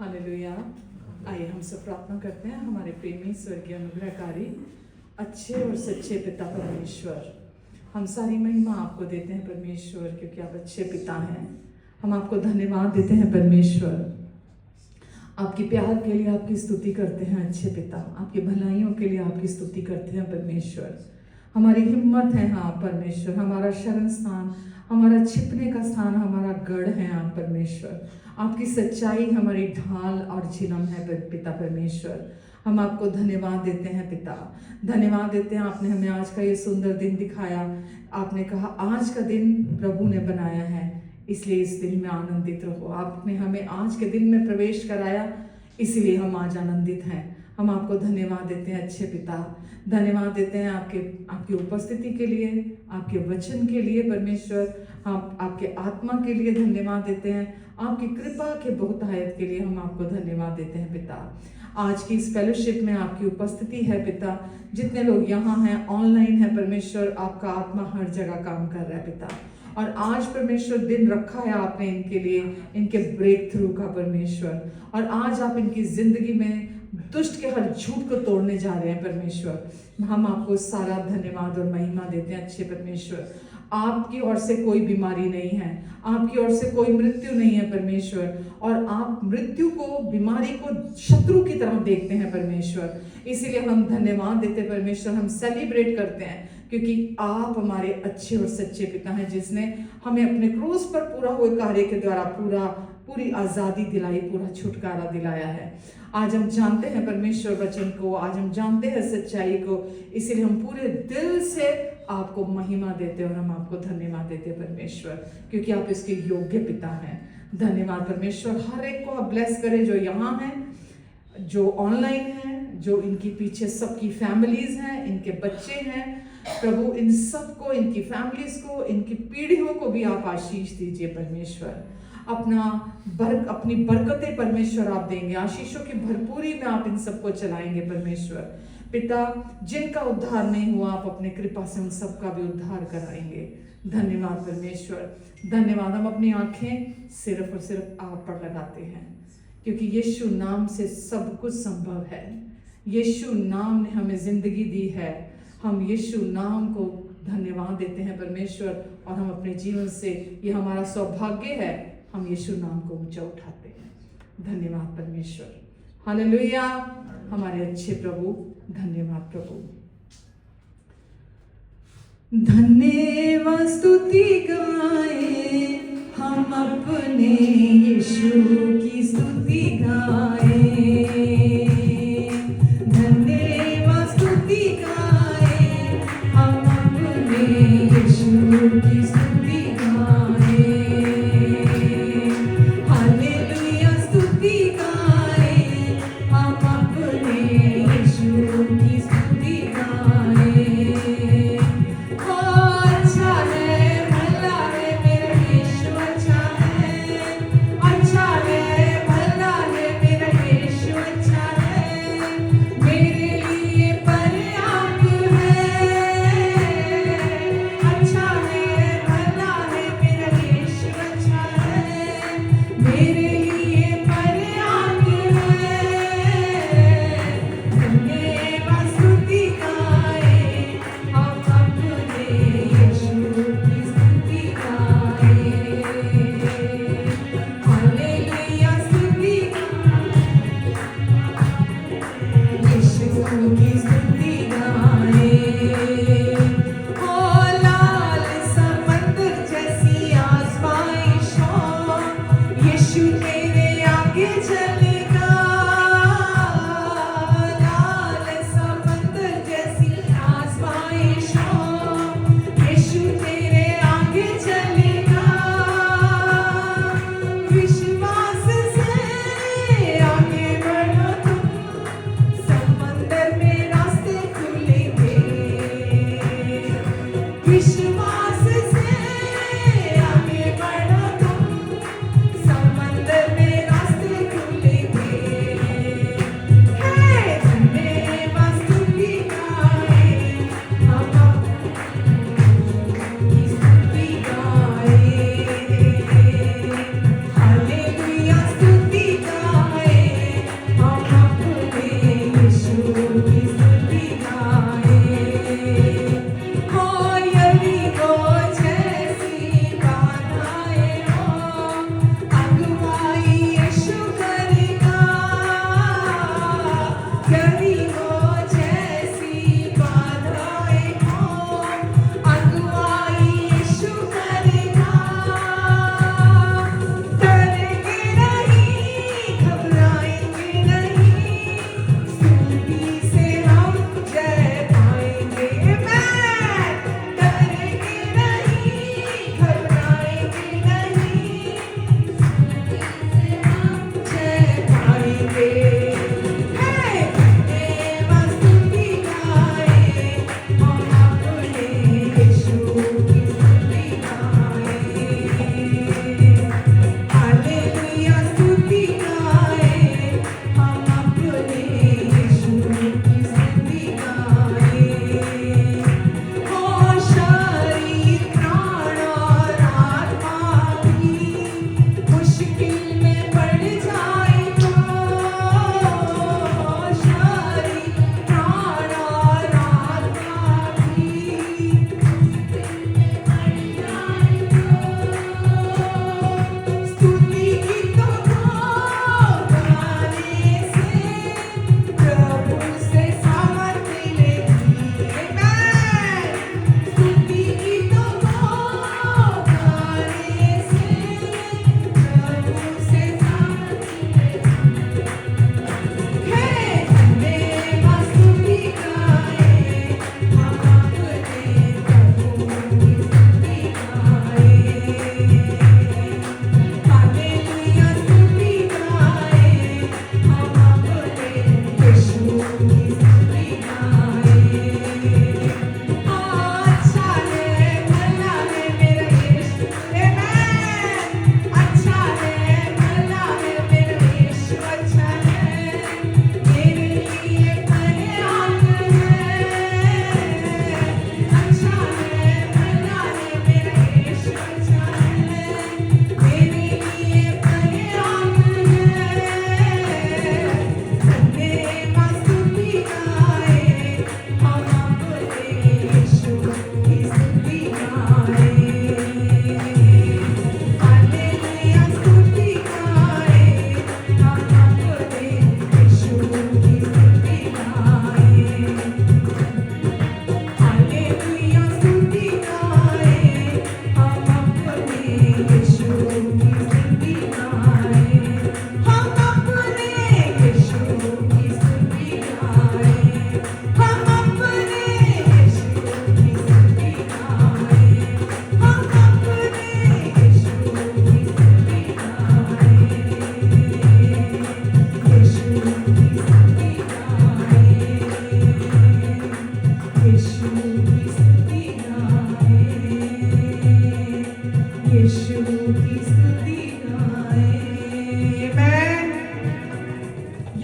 Hallelujah. आइए हम सब प्रार्थना करते हैं। हमारे प्रेमी स्वर्गीय अनुग्रहकारी अच्छे और सच्चे पिता परमेश्वर, हम सारी महिमा आपको देते हैं परमेश्वर, क्योंकि आप अच्छे पिता हैं। हम आपको धन्यवाद देते हैं परमेश्वर, आपकी प्यार के लिए आपकी स्तुति करते हैं अच्छे पिता, आपकी भलाइयों के लिए आपकी स्तुति करते हैं परमेश्वर। हमारी हिम्मत है हाँ परमेश्वर, हमारा शरण स्थान, हमारा छिपने का स्थान, हमारा गढ़ है आप परमेश्वर। आपकी सच्चाई हमारी ढाल और झिलम है पिता परमेश्वर। हम आपको धन्यवाद देते हैं पिता, धन्यवाद देते हैं। आपने हमें आज का ये सुंदर दिन दिखाया। आपने कहा आज का दिन प्रभु ने बनाया है, इसलिए इस दिन में आनंदित रहो। आपने हमें आज के दिन में प्रवेश कराया, इसलिए हम आज आनंदित हैं। हम आपको धन्यवाद देते हैं अच्छे पिता, धन्यवाद देते हैं आपकी उपस्थिति के लिए, आपके वचन के लिए परमेश्वर। हम आपके आत्मा के लिए धन्यवाद देते हैं, आपकी कृपा के बहुतायत के लिए हम आपको धन्यवाद देते हैं पिता। आज की इस फेलोशिप में आपकी उपस्थिति है पिता, जितने लोग यहाँ हैं, ऑनलाइन है परमेश्वर, आपका आत्मा हर जगह काम कर रहा है पिता। और आज परमेश्वर दिन रखा है आपने इनके लिए, इनके ब्रेक थ्रू का परमेश्वर। और आज आप इनकी जिंदगी में दुष्ट के हर झूठ को तोड़ने जा रहे हैं परमेश्वर। हम आपको सारा धन्यवाद और महिमा देते हैं अच्छे परमेश्वर। आपकी ओर से कोई बीमारी नहीं है, आपकी ओर से कोई मृत्यु नहीं है परमेश्वर, और आप मृत्यु को, बीमारी को शत्रु की तरह देखते हैं परमेश्वर। इसीलिए हम धन्यवाद देते हैं परमेश्वर, हम सेलिब्रेट करते हैं, क्योंकि आप हमारे अच्छे और सच्चे पिता हैं, जिसने हमें अपने क्रूस पर पूरा हुए कार्य के द्वारा पूरी आज़ादी दिलाई, पूरा छुटकारा दिलाया है। आज हम जानते हैं परमेश्वर वचन को, आज हम जानते हैं सच्चाई को, इसीलिए हम पूरे दिल से आपको महिमा देते हैं और हम आपको धन्यवाद देते हैं परमेश्वर, क्योंकि आप इसके योग्य पिता हैं। धन्यवाद परमेश्वर। हर एक को आप ब्लेस करें, जो यहाँ हैं, जो ऑनलाइन हैं, जो इनकी पीछे सबकी फैमिलीज हैं, इनके बच्चे हैं प्रभु, इन सबको, इनकी फैमिलीज को, इनकी पीढ़ियों को भी आप आशीष दीजिए परमेश्वर। अपनी बरकतें परमेश्वर आप देंगे, आशीषों की भरपूरी में आप इन सबको चलाएंगे परमेश्वर। पिता, जिनका उद्धार नहीं हुआ, आप अपने कृपा से उन सबका भी उद्धार कराएंगे। धन्यवाद परमेश्वर, धन्यवाद। हम अपनी आंखें सिर्फ और सिर्फ आप पर लगाते हैं, क्योंकि यीशु नाम से सब कुछ संभव है। यीशु नाम ने हमें जिंदगी दी है। हम यीशु नाम को धन्यवाद देते हैं परमेश्वर, और हम अपने जीवन से, ये हमारा सौभाग्य है, हम यीशु नाम को ऊंचा उठाते हैं। धन्यवाद परमेश्वर। हालेलुया। हमारे अच्छे प्रभु, धन्यवाद प्रभु। धन्यवाद स्तुति गाए हम अपने यीशु की स्तुति गाए, धन्यवाद स्तुति गाए हम अपने यीशु की स्तुति गाए। हालेलुया स्तुति गाए हम अपने यीशु की स्तुति गाए। अच्छा है, भला है मेरा यीशु, अच्छा है, अच्छा है, भला है मेरा यीशु, अच्छा है, मेरे लिए पर्याप्त है। अच्छा है, भला है मेरा यीशु, अच्छा है, मेरे लिए पर्याप्त है। धन्यवाद स्तुति गाए हम अपने यीशु की स्तुति गाए। हालेलुया स्तुति यीशु की स्तुति गाए। ओ लाल समंदर जैसी आज़माइशों, यीशु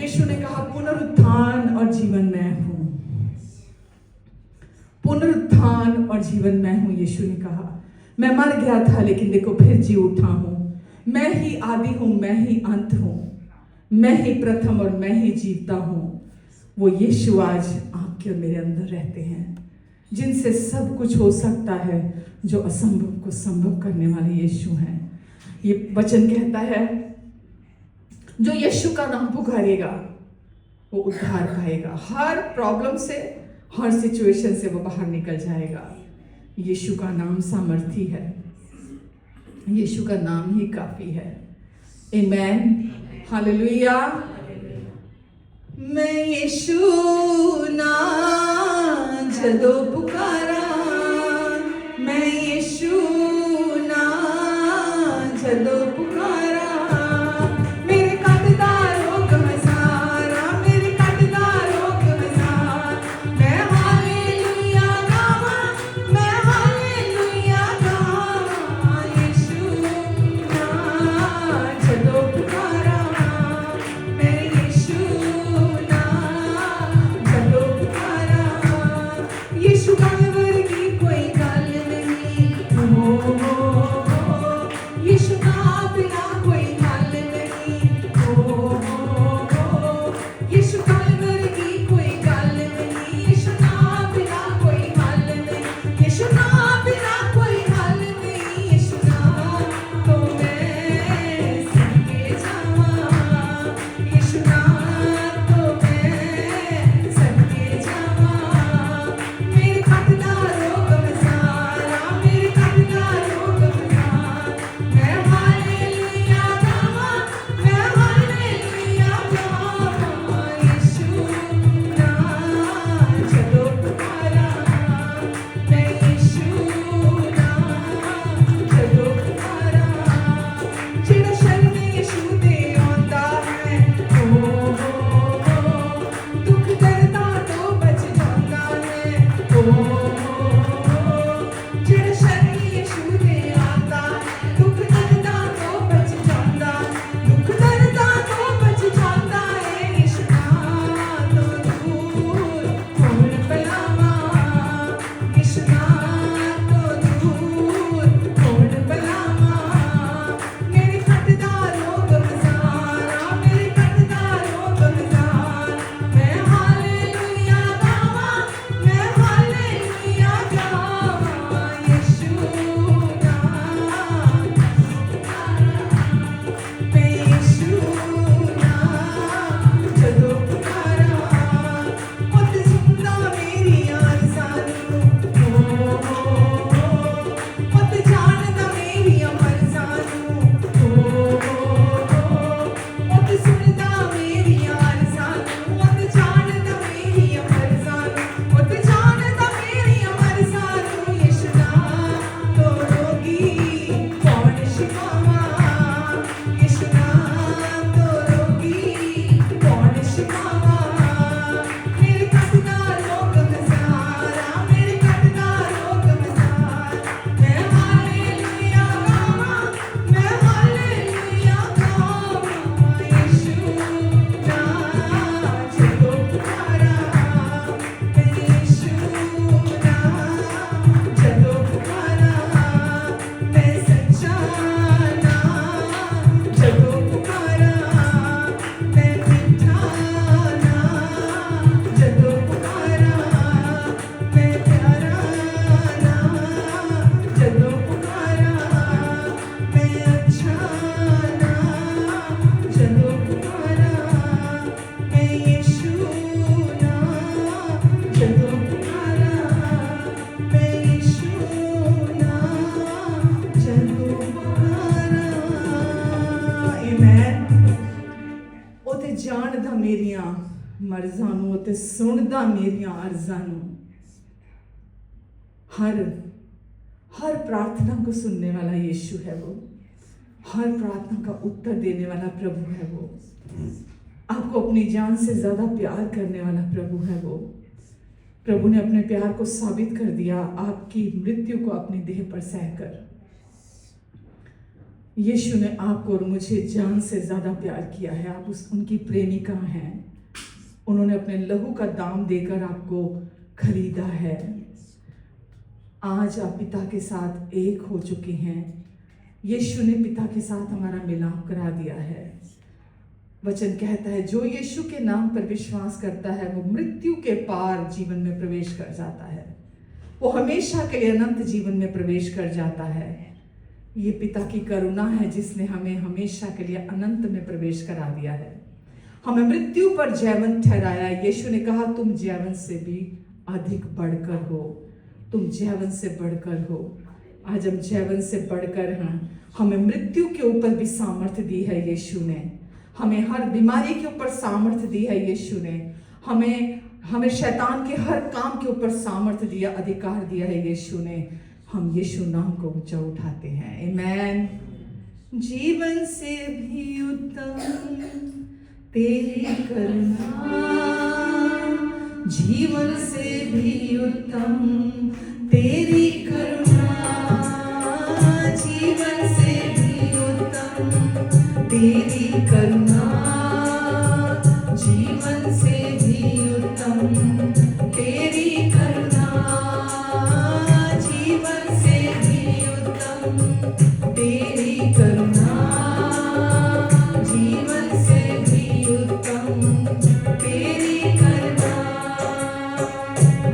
यीशु ने कहा पुनरुत्थान और जीवन मैं हूं। पुनरुत्थान और जीवन मैं हूं। यीशु ने कहा मैं मर गया था लेकिन देखो फिर जी उठा हूं। मैं ही आदि हूं, मैं ही अंत हूं, मैं ही प्रथम और मैं ही जीवता हूं। वो यीशु आज आपके और मेरे अंदर रहते हैं, जिनसे सब कुछ हो सकता है, जो असंभव को संभव करने वाले यीशु हैं। ये वचन कहता है जो यीशु का नाम पुकारेगा वो उद्धार पाएगा। हर प्रॉब्लम से, हर सिचुएशन से वो बाहर निकल जाएगा। यीशु का नाम सामर्थी है, यीशु का नाम ही काफी है। आमेन, हालेलुया। मैं यीशु ना जदों पुकारा, मैं यीशु ना जदों पुकारा, मेरे कटदा रोग हजारा, मेरे कटदा रोग हजार। मैं हालेलुया गावा, मैं हालेलुया गावा। यीशु ना जदों पुकारा, मैं यीशु ना जदों पुकारा। यीशु का जानदा मेरियां मर्ज़ां नूं ते सुनदा मेरियां अर्ज़ां नूं। हर प्रार्थना को सुनने वाला यीशु है वो, हर प्रार्थना का उत्तर देने वाला प्रभु है वो, आपको अपनी जान से ज़्यादा प्यार करने वाला प्रभु है वो। प्रभु ने अपने प्यार को साबित कर दिया आपकी मृत्यु को अपनी देह पर सहकर। यीशु ने आपको और मुझे जान से ज़्यादा प्यार किया है। आप उनकी प्रेमिका हैं। उन्होंने अपने लहू का दाम देकर आपको खरीदा है। आज आप पिता के साथ एक हो चुके हैं। यीशु ने पिता के साथ हमारा मिलाप करा दिया है। वचन कहता है जो यीशु के नाम पर विश्वास करता है वो मृत्यु के पार जीवन में प्रवेश कर जाता है, वो हमेशा के लिए अनंत जीवन में प्रवेश कर जाता है। ये पिता की करुणा है जिसने हमें हमेशा के लिए अनंत में प्रवेश करा दिया है, हमें मृत्यु पर जयवंत ठहराया। यीशु ने कहा तुम जयवंत से भी अधिक बढ़कर हो, तुम जयवंत से बढ़कर हो। आज हम जयवंत से बढ़कर हैं। हमें मृत्यु के ऊपर भी सामर्थ्य दी है यीशु ने, हमें हर बीमारी के ऊपर सामर्थ्य दी है यीशु ने, हमें शैतान के हर काम के ऊपर सामर्थ्य दिया, अधिकार दिया है यीशु ने। हम यीशु नाम को ऊंचा उठाते हैं। आमेन। जीवन से भी उत्तम तेरी करुणा, जीवन से भी उत्तम तेरी करुणा, जीवन से भी उत्तम तेरी करुणा, जीवन से भी उत्तम तेरी करुणा, जीवन से भी उत्तम तेरी करुणा, जीवन से भी उत्तम तेरी करुणा।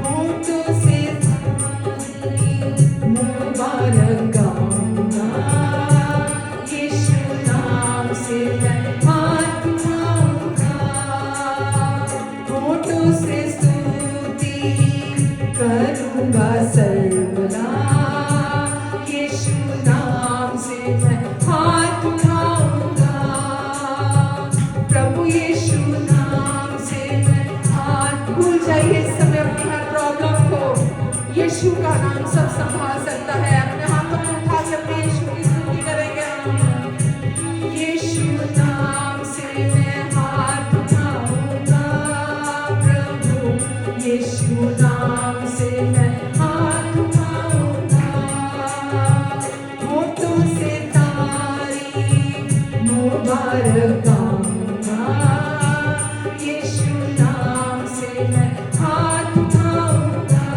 होठों से मुबारक गाऊंगा, यीशु नाम से मैं हाथ उठाऊंगा, होठों से स्तुति करूंगा सर्वदा, यीशु नाम से मैं हाथ उठाऊंगा, प्रभु यीशु नाम से मैं हाथ। भूल जाइए इस समय अपनी हर प्रॉब्लम को, यीशु का नाम सब संभाल सकता है। अपने हाथों को उठा के अपने यीशु की स्तुति करेंगे हम। यीशु नाम से मैं हाथ उठाऊंगा, प्रभु यीशु नाम से मैं हाथ उठाऊंगा, होठों से तारीफ मुबारक गाऊंगा, यीशु नाम से मैं हाथ उठाऊंगा,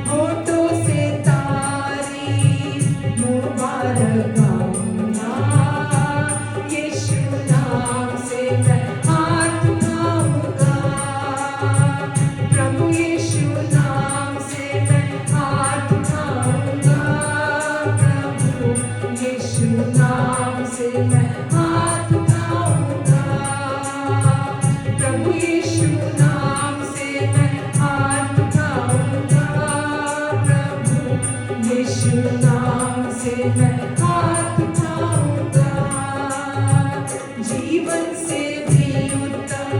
होठों से तारीफ मुबारक गाऊंगा, यीशु नाम से मैं हाथ उठाऊंगा, प्रभु यीशु नाम से मैं हाथ उठाऊंगा, प्रभु यीशु नाम से मैं हाथ उठाऊंगा, प्रभु यीशु नाम से मैं हाथ उठाऊंगा, प्रभु यीशु नाम से मैं हाथ उठाऊंगा, जीवन से भी उत्तम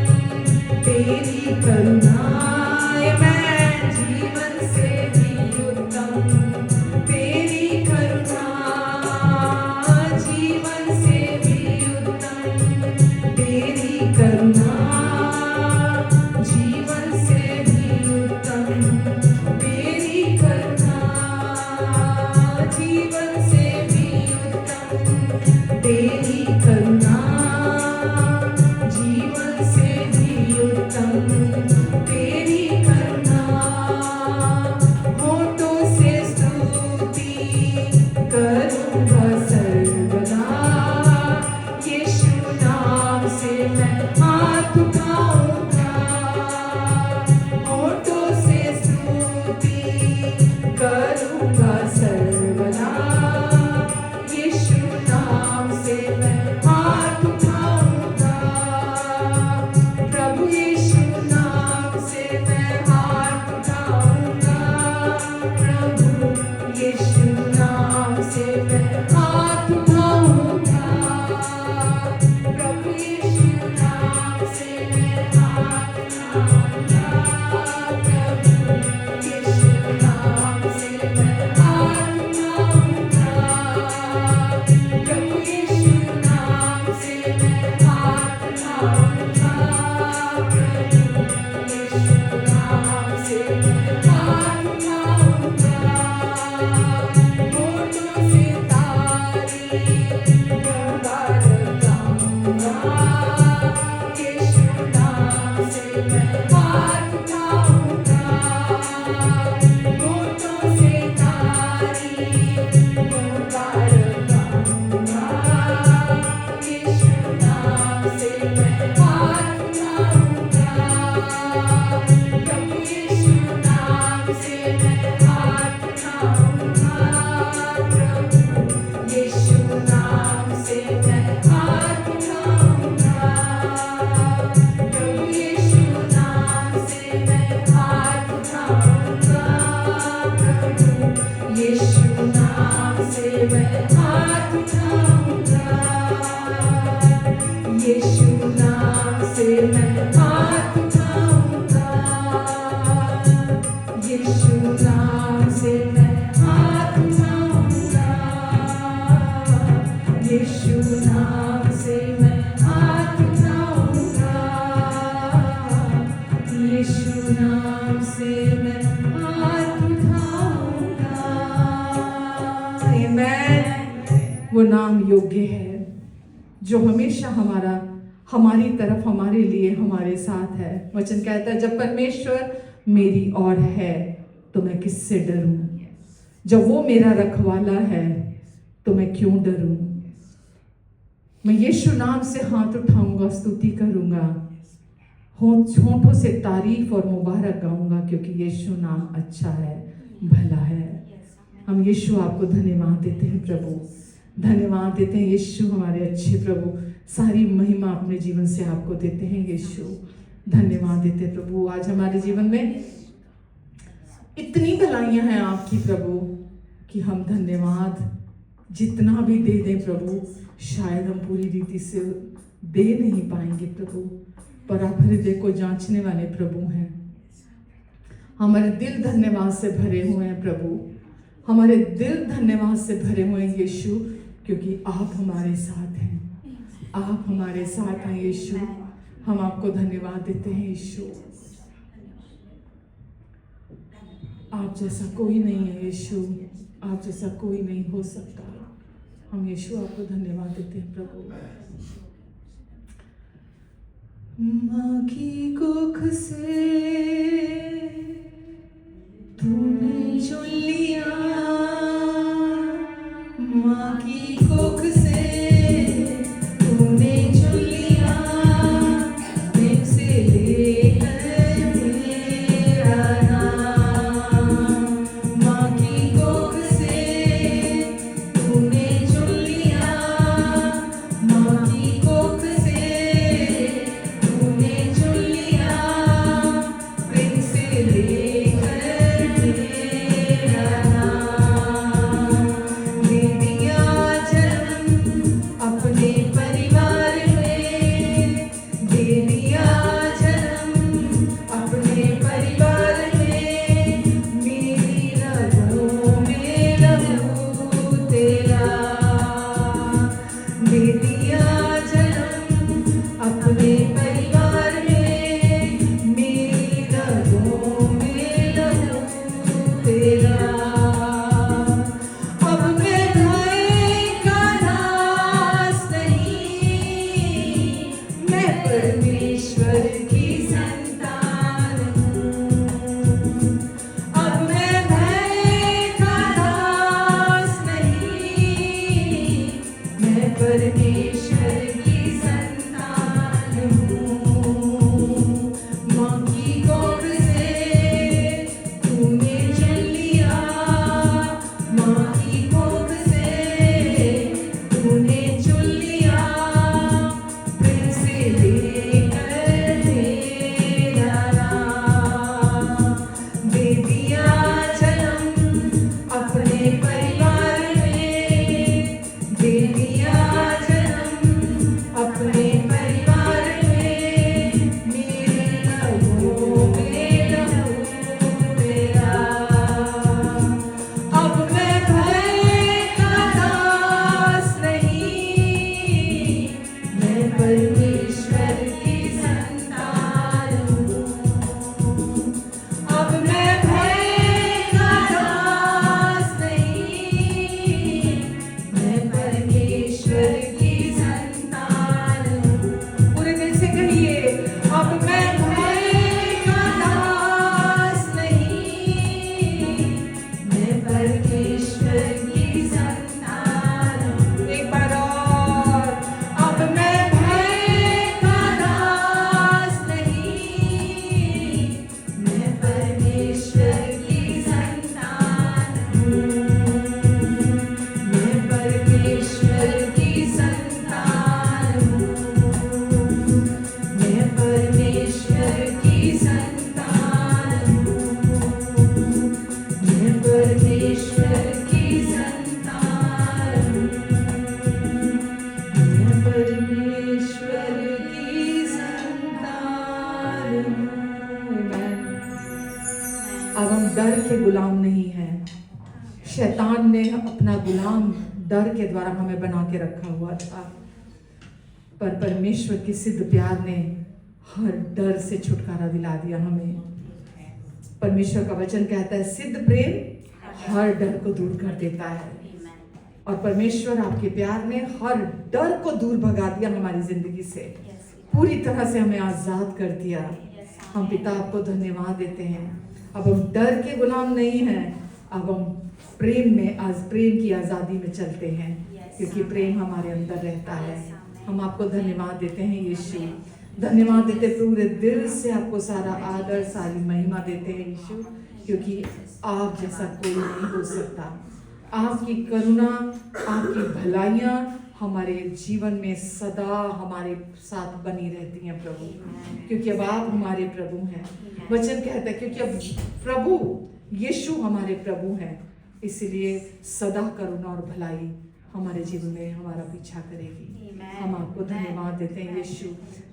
तेरी करुणा, आमेन। जीवन से भी उत्तम तेरी करुणा, जीवन से भी उत्तम तेरी करुणा, जीवन से भी उत्तम तेरी करुणा, जीवन से भी उत्तम तेरी करुणा, जीवन से भी उत्तम वो नाम योग्य है जो हमेशा हमारी तरफ, हमारे लिए, हमारे साथ है। वचन कहता है जब परमेश्वर मेरी ओर है तो मैं किससे डरूं? जब वो मेरा रखवाला है तो मैं क्यों डरूं? मैं यीशु नाम से हाथ उठाऊंगा, स्तुति करूंगा, होठों से तारीफ और मुबारक गाऊंगा, क्योंकि यीशु नाम अच्छा है, भला है। हम यीशु आपको धन्यवाद देते हैं प्रभु, धन्यवाद देते हैं यीशु हमारे अच्छे प्रभु। सारी महिमा अपने जीवन से आपको देते हैं यीशु, धन्यवाद देते हैं प्रभु। आज हमारे जीवन में इतनी भलाइयां हैं आपकी प्रभु कि हम धन्यवाद जितना भी दे दें प्रभु, शायद हम पूरी रीति से दे नहीं पाएंगे प्रभु, पर आप हृदय को जांचने वाले प्रभु हैं। हमारे दिल धन्यवाद से भरे हुए हैं प्रभु, हमारे दिल धन्यवाद से भरे हुए हैं यीशु, क्योंकि आप हमारे साथ हैं, आप हमारे साथ हैं यीशु। हम आपको धन्यवाद देते हैं यीशु। आप जैसा कोई नहीं है यीशु, आप जैसा कोई नहीं हो सकता। हम यीशु आपको धन्यवाद देते हैं प्रभु। माँ की कोख से तूने चुन लिया, माँ की कोख से तूने चुन लिया, दिन से लेकर मेरा नाम। माँ की कोख से तूने चुन लिया, माँ की कोख से तूने चुन लिया, दिन से लेकर मेरा नाम। दे दिया जन्म अपने परिवार में, दे दिया जन्म अपने परिवार में, मेरी रगों में लहू तेरा। दे दिया जन्म अपने परिवार में, मेरी रगों में लहू तेरा। अब मैं भय का नाश नहीं, मैं परमेश्वर की संतान हूँ। अब मैं भय का नाश नहीं, मैं परमेश्वर की संतान हूँ। माँ की कोख से तूने चुन लिया, माँ की कोख से तूने चुन लिया, फिर से लेकर मेरा नाम। दे दिया जन्म अपने परिवार में, दे दिया जन्म अपने परिवार में, मेरे लहू में लहू तेरा। अब मैं भय का दास नहीं, मैं परमेश्वर की संतान हूँ। अब मैं भय का दास नहीं, मैं परमेश्वर की संतान हूँ। डर के गुलाम नहीं हैं। शैतान ने अपना गुलाम डर के द्वारा हमें बना के रखा हुआ था, पर परमेश्वर के सिद्ध प्यार ने हर डर से छुटकारा दिला दिया हमें। परमेश्वर का वचन कहता है सिद्ध प्रेम हर डर को दूर कर देता है, और परमेश्वर आपके प्यार ने हर डर को दूर भगा दिया हमारी जिंदगी से, पूरी तरह से हमें आजाद कर दिया। हम पिता आपको धन्यवाद देते हैं। अब हम डर के गुलाम नहीं हैं, अब हम प्रेम में प्रेम की आज़ादी में चलते हैं, क्योंकि प्रेम हमारे अंदर रहता है। हम आपको धन्यवाद देते हैं यीशु, धन्यवाद देते पूरे दिल से आपको सारा आदर सारी महिमा देते हैं यीशु, क्योंकि आप जैसा कोई नहीं हो सकता। आपकी करुणा आपकी भलाइयाँ हमारे जीवन में सदा हमारे साथ बनी रहती हैं प्रभु, क्योंकि अब आप हमारे प्रभु हैं। वचन कहता है क्योंकि अब प्रभु यीशु हमारे प्रभु हैं, इसलिए सदा करुणा और भलाई हमारे जीवन में हमारा पीछा करेगी। हम आपको धन्यवाद देते हैं यीशु,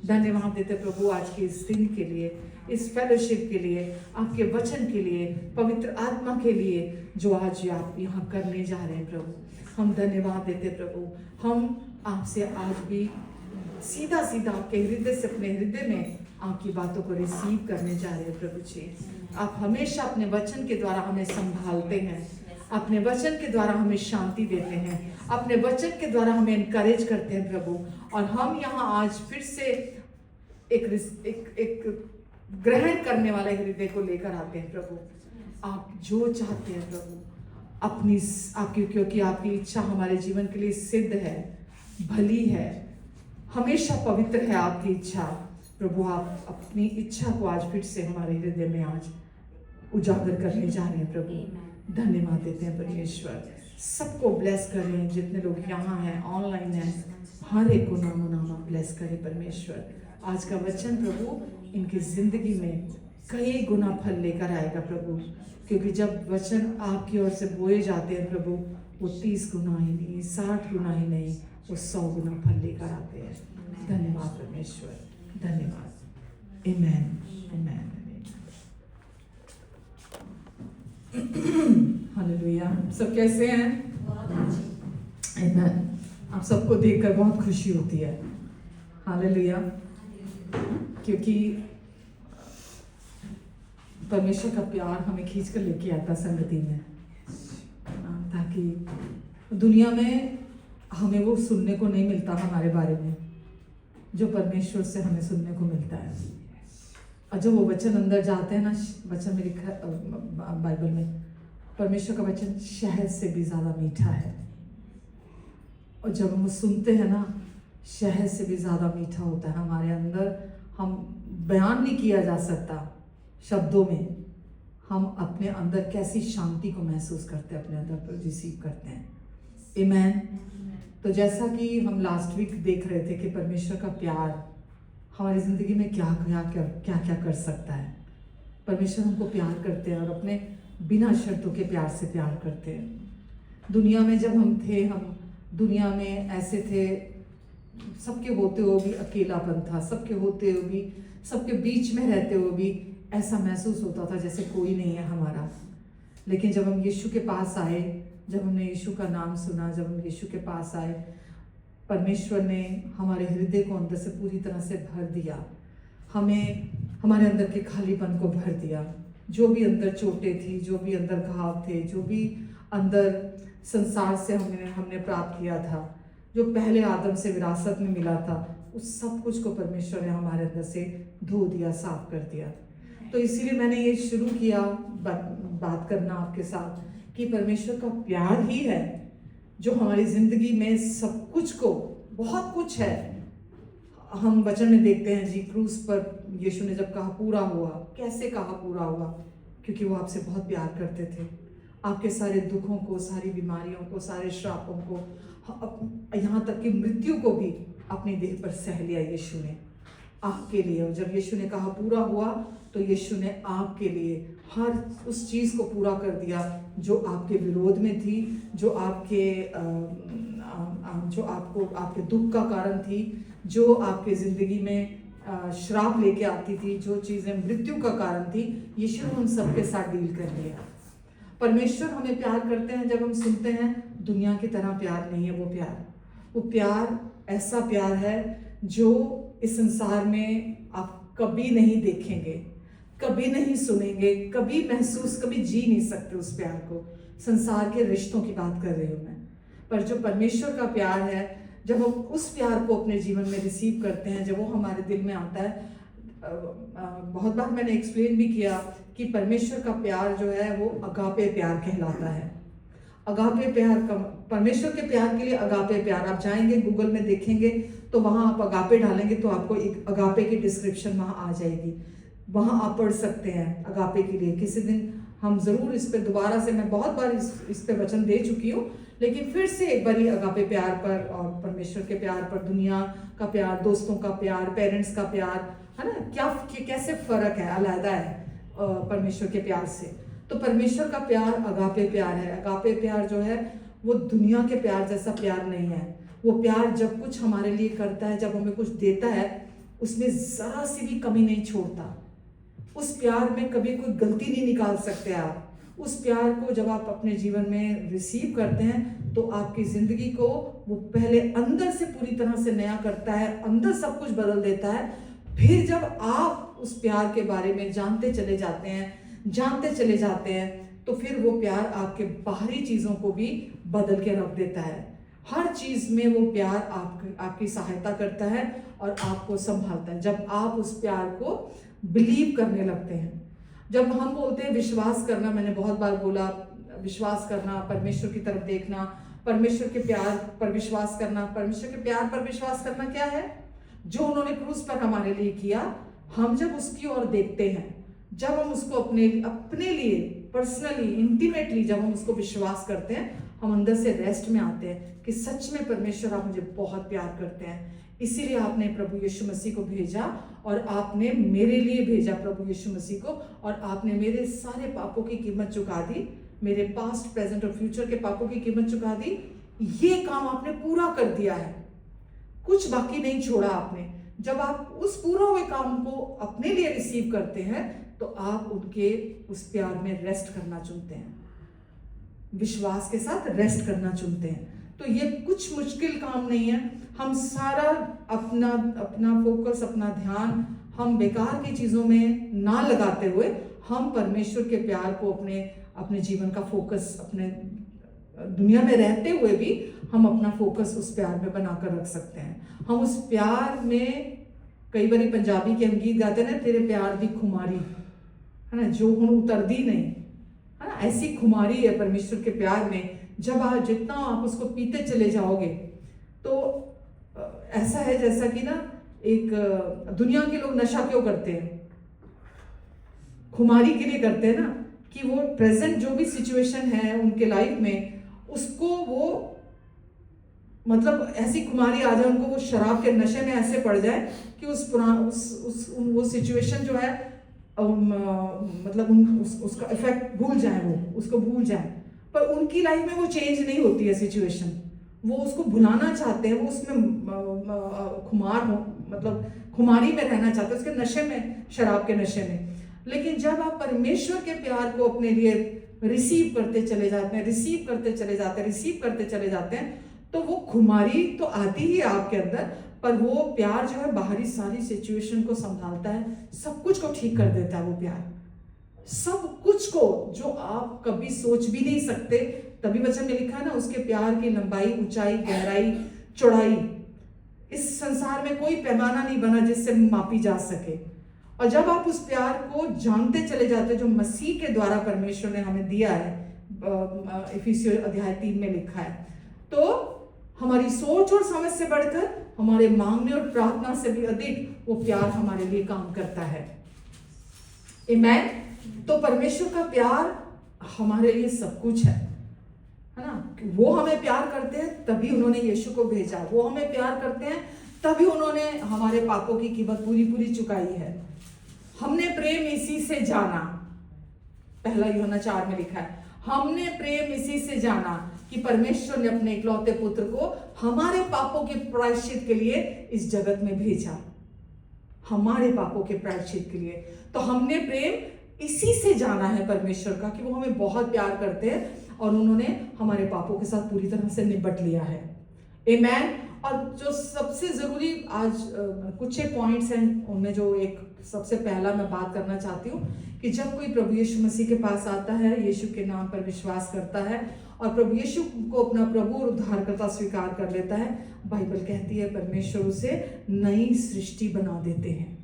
धन्यवाद देते हैं प्रभु आज के इस दिन के लिए, इस फेलोशिप के लिए, आपके वचन के लिए, पवित्र आत्मा के लिए जो आज आप यहाँ करने जा रहे हैं प्रभु। हम धन्यवाद देते प्रभु। हम आपसे आज भी सीधा सीधा आपके हृदय से अपने हृदय में आपकी बातों को रिसीव करने जा रहे हैं प्रभु जी। आप हमेशा अपने वचन के द्वारा हमें संभालते हैं, अपने वचन के द्वारा हमें शांति देते हैं, अपने वचन के द्वारा हमें इनकरेज करते हैं प्रभु। और हम यहाँ आज फिर से एक ग्रहण करने वाले हृदय को लेकर आते हैं प्रभु। आप जो चाहते हैं प्रभु अपनी आपकी, क्योंकि आपकी इच्छा हमारे जीवन के लिए सिद्ध है, भली है, हमेशा पवित्र है आपकी इच्छा प्रभु। आप अपनी इच्छा को आज फिर से हमारे हृदय में आज उजागर करने जा रहे हैं प्रभु। धन्यवाद देते हैं परमेश्वर। सबको ब्लेस करें, जितने लोग यहाँ हैं ऑनलाइन हैं, हर एक को नामो नाम ब्लेस करें परमेश्वर। आज का वचन प्रभु इनकी जिंदगी में कई गुना फल लेकर आएगा प्रभु, क्योंकि जब वचन आपकी ओर से बोए जाते हैं प्रभु, वो 30 गुना ही नहीं, 60 गुना ही नहीं, वो 100 गुना फल लेकर आते हैं। धन्यवाद परमेश्वर, धन्यवाद। आमेन, आमेन, हालेलुया। सब कैसे हैं? आमेन। आप सबको देखकर बहुत खुशी होती है, हालेलुया, क्योंकि परमेश्वर का प्यार हमें खींच कर लेके आता संगति में, ताकि दुनिया में हमें वो सुनने को नहीं मिलता हमारे बारे में जो परमेश्वर से हमें सुनने को मिलता है। और जब वो वचन अंदर जाते हैं ना, वचन में लिखा बाइबल में, परमेश्वर का वचन शहद से भी ज़्यादा मीठा है, और जब हम सुनते हैं ना, शहद से भी ज़्यादा मीठा होता है हमारे अंदर। हम बयान नहीं किया जा सकता शब्दों में, हम अपने अंदर कैसी शांति को महसूस करते हैं, अपने अंदर रिसीव करते हैं। आमेन। तो जैसा कि हम लास्ट वीक देख रहे थे कि परमेश्वर का प्यार हमारी ज़िंदगी में क्या क्या कर सकता है। परमेश्वर हमको प्यार करते हैं और अपने बिना शर्तों के प्यार से प्यार करते हैं। दुनिया में जब हम थे, हम दुनिया में ऐसे थे, सबके होते हुए भी अकेलापन था, सबके होते हुए भी, सबके बीच में रहते हुए भी ऐसा महसूस होता था जैसे कोई नहीं है हमारा। लेकिन जब हम यीशु के पास आए, जब हमने यीशु का नाम सुना, जब हम यीशु के पास आए, परमेश्वर ने हमारे हृदय को अंदर से पूरी तरह से भर दिया, हमें हमारे अंदर के खालीपन को भर दिया। जो भी अंदर चोटें थी, जो भी अंदर घाव थे, जो भी अंदर संसार से हमने प्राप्त किया था, जो पहले आदम से विरासत में मिला था, उस सब कुछ को परमेश्वर ने हमारे अंदर से धो दिया, साफ कर दिया। तो इसीलिए मैंने ये शुरू किया बात करना आपके साथ कि परमेश्वर का प्यार ही है जो हमारी ज़िंदगी में सब कुछ को, बहुत कुछ है। हम वचन में देखते हैं जी, क्रूस पर यीशु ने जब कहा पूरा हुआ, कैसे कहा पूरा हुआ? क्योंकि वो आपसे बहुत प्यार करते थे। आपके सारे दुखों को, सारी बीमारियों को, सारे श्रापों को, यहाँ तक कि मृत्यु को भी अपनी देह पर सह लिया यीशु ने आपके लिए। और जब यीशु ने कहा पूरा हुआ, तो यीशु ने आपके लिए हर उस चीज़ को पूरा कर दिया जो आपके विरोध में थी, जो आपके दुख का कारण थी, जो आपके ज़िंदगी में श्राप लेके आती थी, जो चीज़ें मृत्यु का कारण थी, यीशु ने उन सबके साथ डील कर लिया। परमेश्वर हमें प्यार करते हैं जब हम सुनते हैं दुनिया की तरह प्यार नहीं है वो प्यार ऐसा प्यार है जो इस संसार में आप कभी नहीं देखेंगे, कभी नहीं सुनेंगे, कभी महसूस, कभी जी नहीं सकते उस प्यार को। संसार के रिश्तों की बात कर रही हूँ मैं, पर जो परमेश्वर का प्यार है, जब हम उस प्यार को अपने जीवन में रिसीव करते हैं, जब वो हमारे दिल में आता है, बहुत बार मैंने एक्सप्लेन भी किया कि परमेश्वर का प्यार जो है वो अगापे प्यार कहलाता है। अगापे प्यार का, परमेश्वर के प्यार के लिए अगापे प्यार, आप जाएंगे गूगल में देखेंगे तो वहाँ आप अगापे डालेंगे तो आपको एक अगापे की डिस्क्रिप्शन वहाँ आ जाएगी, वहाँ आप पढ़ सकते हैं अगापे के लिए। किसी दिन हम ज़रूर इस पर दोबारा से, मैं बहुत बार इस पे वचन दे चुकी हूँ, लेकिन फिर से एक बारी अगापे प्यार पर और परमेश्वर के प्यार पर, दुनिया का प्यार, दोस्तों का प्यार, पेरेंट्स का प्यार, है ना, क्या कैसे फ़र्क है, अलग है परमेश्वर के प्यार से। तो परमेश्वर का प्यार अगापे प्यार है। अगापे प्यार जो है वो दुनिया के प्यार जैसा प्यार नहीं है। वो प्यार जब कुछ हमारे लिए करता है, जब हमें कुछ देता है, उसमें ज़रा सी भी कमी नहीं छोड़ता। उस प्यार में कभी कोई गलती नहीं निकाल सकते आप। उस प्यार को जब आप अपने जीवन में रिसीव करते हैं तो आपकी ज़िंदगी को वो पहले अंदर से पूरी तरह से नया करता है, अंदर सब कुछ बदल देता है। फिर जब आप उस प्यार के बारे में जानते चले जाते हैं तो फिर वो प्यार आपके बाहरी चीज़ों को भी बदल के रख देता है। हर चीज़ में वो प्यार आपकी सहायता करता है और आपको संभालता है। जब आप उस प्यार को बिलीव करने लगते हैं, जब हम बोलते हैं विश्वास करना, मैंने बहुत बार बोला विश्वास करना, परमेश्वर की तरफ देखना, परमेश्वर के प्यार पर विश्वास करना। परमेश्वर के प्यार पर विश्वास करना क्या है? जो उन्होंने क्रूस पर हमारे लिए किया, हम जब उसकी ओर देखते हैं, जब हम उसको अपने लिए पर्सनली, इंटीमेटली जब हम उसको विश्वास करते हैं, हम अंदर से रेस्ट में आते हैं कि सच में परमेश्वर आप मुझे बहुत प्यार करते हैं, इसीलिए आपने प्रभु यीशु मसीह को भेजा और आपने मेरे लिए भेजा प्रभु यीशु मसीह को, और आपने मेरे सारे पापों की कीमत चुका दी, मेरे पास्ट, प्रेजेंट और फ्यूचर के पापों की कीमत चुका दी। ये काम आपने पूरा कर दिया है, कुछ बाकी नहीं छोड़ा आपने। जब आप उस पूरा हुए काम को अपने लिए रिसीव करते हैं तो आप उनके उस प्यार में रेस्ट करना चुनते हैं, विश्वास के साथ रेस्ट करना चुनते हैं। तो ये कुछ मुश्किल काम नहीं है। हम सारा अपना फोकस, अपना ध्यान हम बेकार की चीज़ों में ना लगाते हुए, हम परमेश्वर के प्यार को अपने जीवन का फोकस, अपने दुनिया में रहते हुए भी हम अपना फोकस उस प्यार में बनाकर रख सकते हैं। हम उस प्यार में, कई बार पंजाबी के हम गीत गाते हैं ना, तेरे प्यार दी खुमारी, है ना, जो हुण उतरदी नहीं, है ना, ऐसी खुमारी है परमेश्वर के प्यार में। जब आप जितना आप उसको पीते चले जाओगे तो ऐसा है जैसा कि ना, एक दुनिया के लोग नशा क्यों करते हैं? खुमारी के लिए करते हैं ना, कि वो प्रेजेंट जो भी सिचुएशन है उनके लाइफ में, उसको वो मतलब ऐसी खुमारी आ जाए उनको, वो शराब के नशे में ऐसे पड़ जाए कि वो सिचुएशन जो है मतलब उसका इफेक्ट भूल जाए, वो उसको भूल जाए। पर उनकी लाइफ में वो चेंज नहीं होती है सिचुएशन, वो उसको भुलाना चाहते हैं, वो उसमें मतलब खुमारी में रहना चाहते हैं, उसके नशे में, शराब के नशे में। लेकिन जब आप परमेश्वर के प्यार को अपने लिए रिसीव करते चले जाते हैं तो वो खुमारी तो आती ही आपके अंदर, पर वो प्यार जो है बाहरी सारी सिचुएशन को संभालता है, सब कुछ को ठीक कर देता है। वो प्यार सब कुछ को, जो आप कभी सोच भी नहीं सकते, तभी वचन में लिखा है ना, उसके प्यार की लंबाई, ऊंचाई, गहराई, चौड़ाई, इस संसार में कोई पैमाना नहीं बना जिससे मापी जा सके। और जब आप उस प्यार को जानते चले जाते हैं, जो मसीह के द्वारा परमेश्वर ने हमें दिया है, इफिसियों अध्याय 3 में लिखा है, तो हमारी सोच और समझ से बढ़कर, हमारे मांगने और प्रार्थना से भी अधिक वो प्यार हमारे लिए काम करता है। आमीन। तो परमेश्वर का प्यार हमारे लिए सब कुछ है ना। वो हमें प्यार करते हैं तभी उन्होंने यीशु को भेजा, वो हमें प्यार करते हैं तभी उन्होंने हमारे पापों की कीमत पूरी चुकाई है। हमने प्रेम इसी से जाना, पहला यूहन्ना 4 में लिखा है, हमने प्रेम इसी से जाना कि परमेश्वर ने अपने इकलौते पुत्र को हमारे पापों के प्रायश्चित के लिए इस जगत में भेजा। हमारे पापों के प्रायश्चित के लिए। तो हमने प्रेम इसी से जाना है परमेश्वर का, कि वो हमें बहुत प्यार करते हैं और उन्होंने हमारे पापों के साथ पूरी तरह से निपट लिया है। आमेन। और जो सबसे जरूरी आज कुछ एक पॉइंट्स हैं, उनमें जो एक सबसे पहला मैं बात करना चाहती हूँ कि जब कोई प्रभु यीशु मसीह के पास आता है, यीशु के नाम पर विश्वास करता है और प्रभु यीशु को अपना प्रभु और उद्धारकर्ता स्वीकार कर लेता है, बाइबल कहती है परमेश्वर उसे नई सृष्टि बना देते हैं।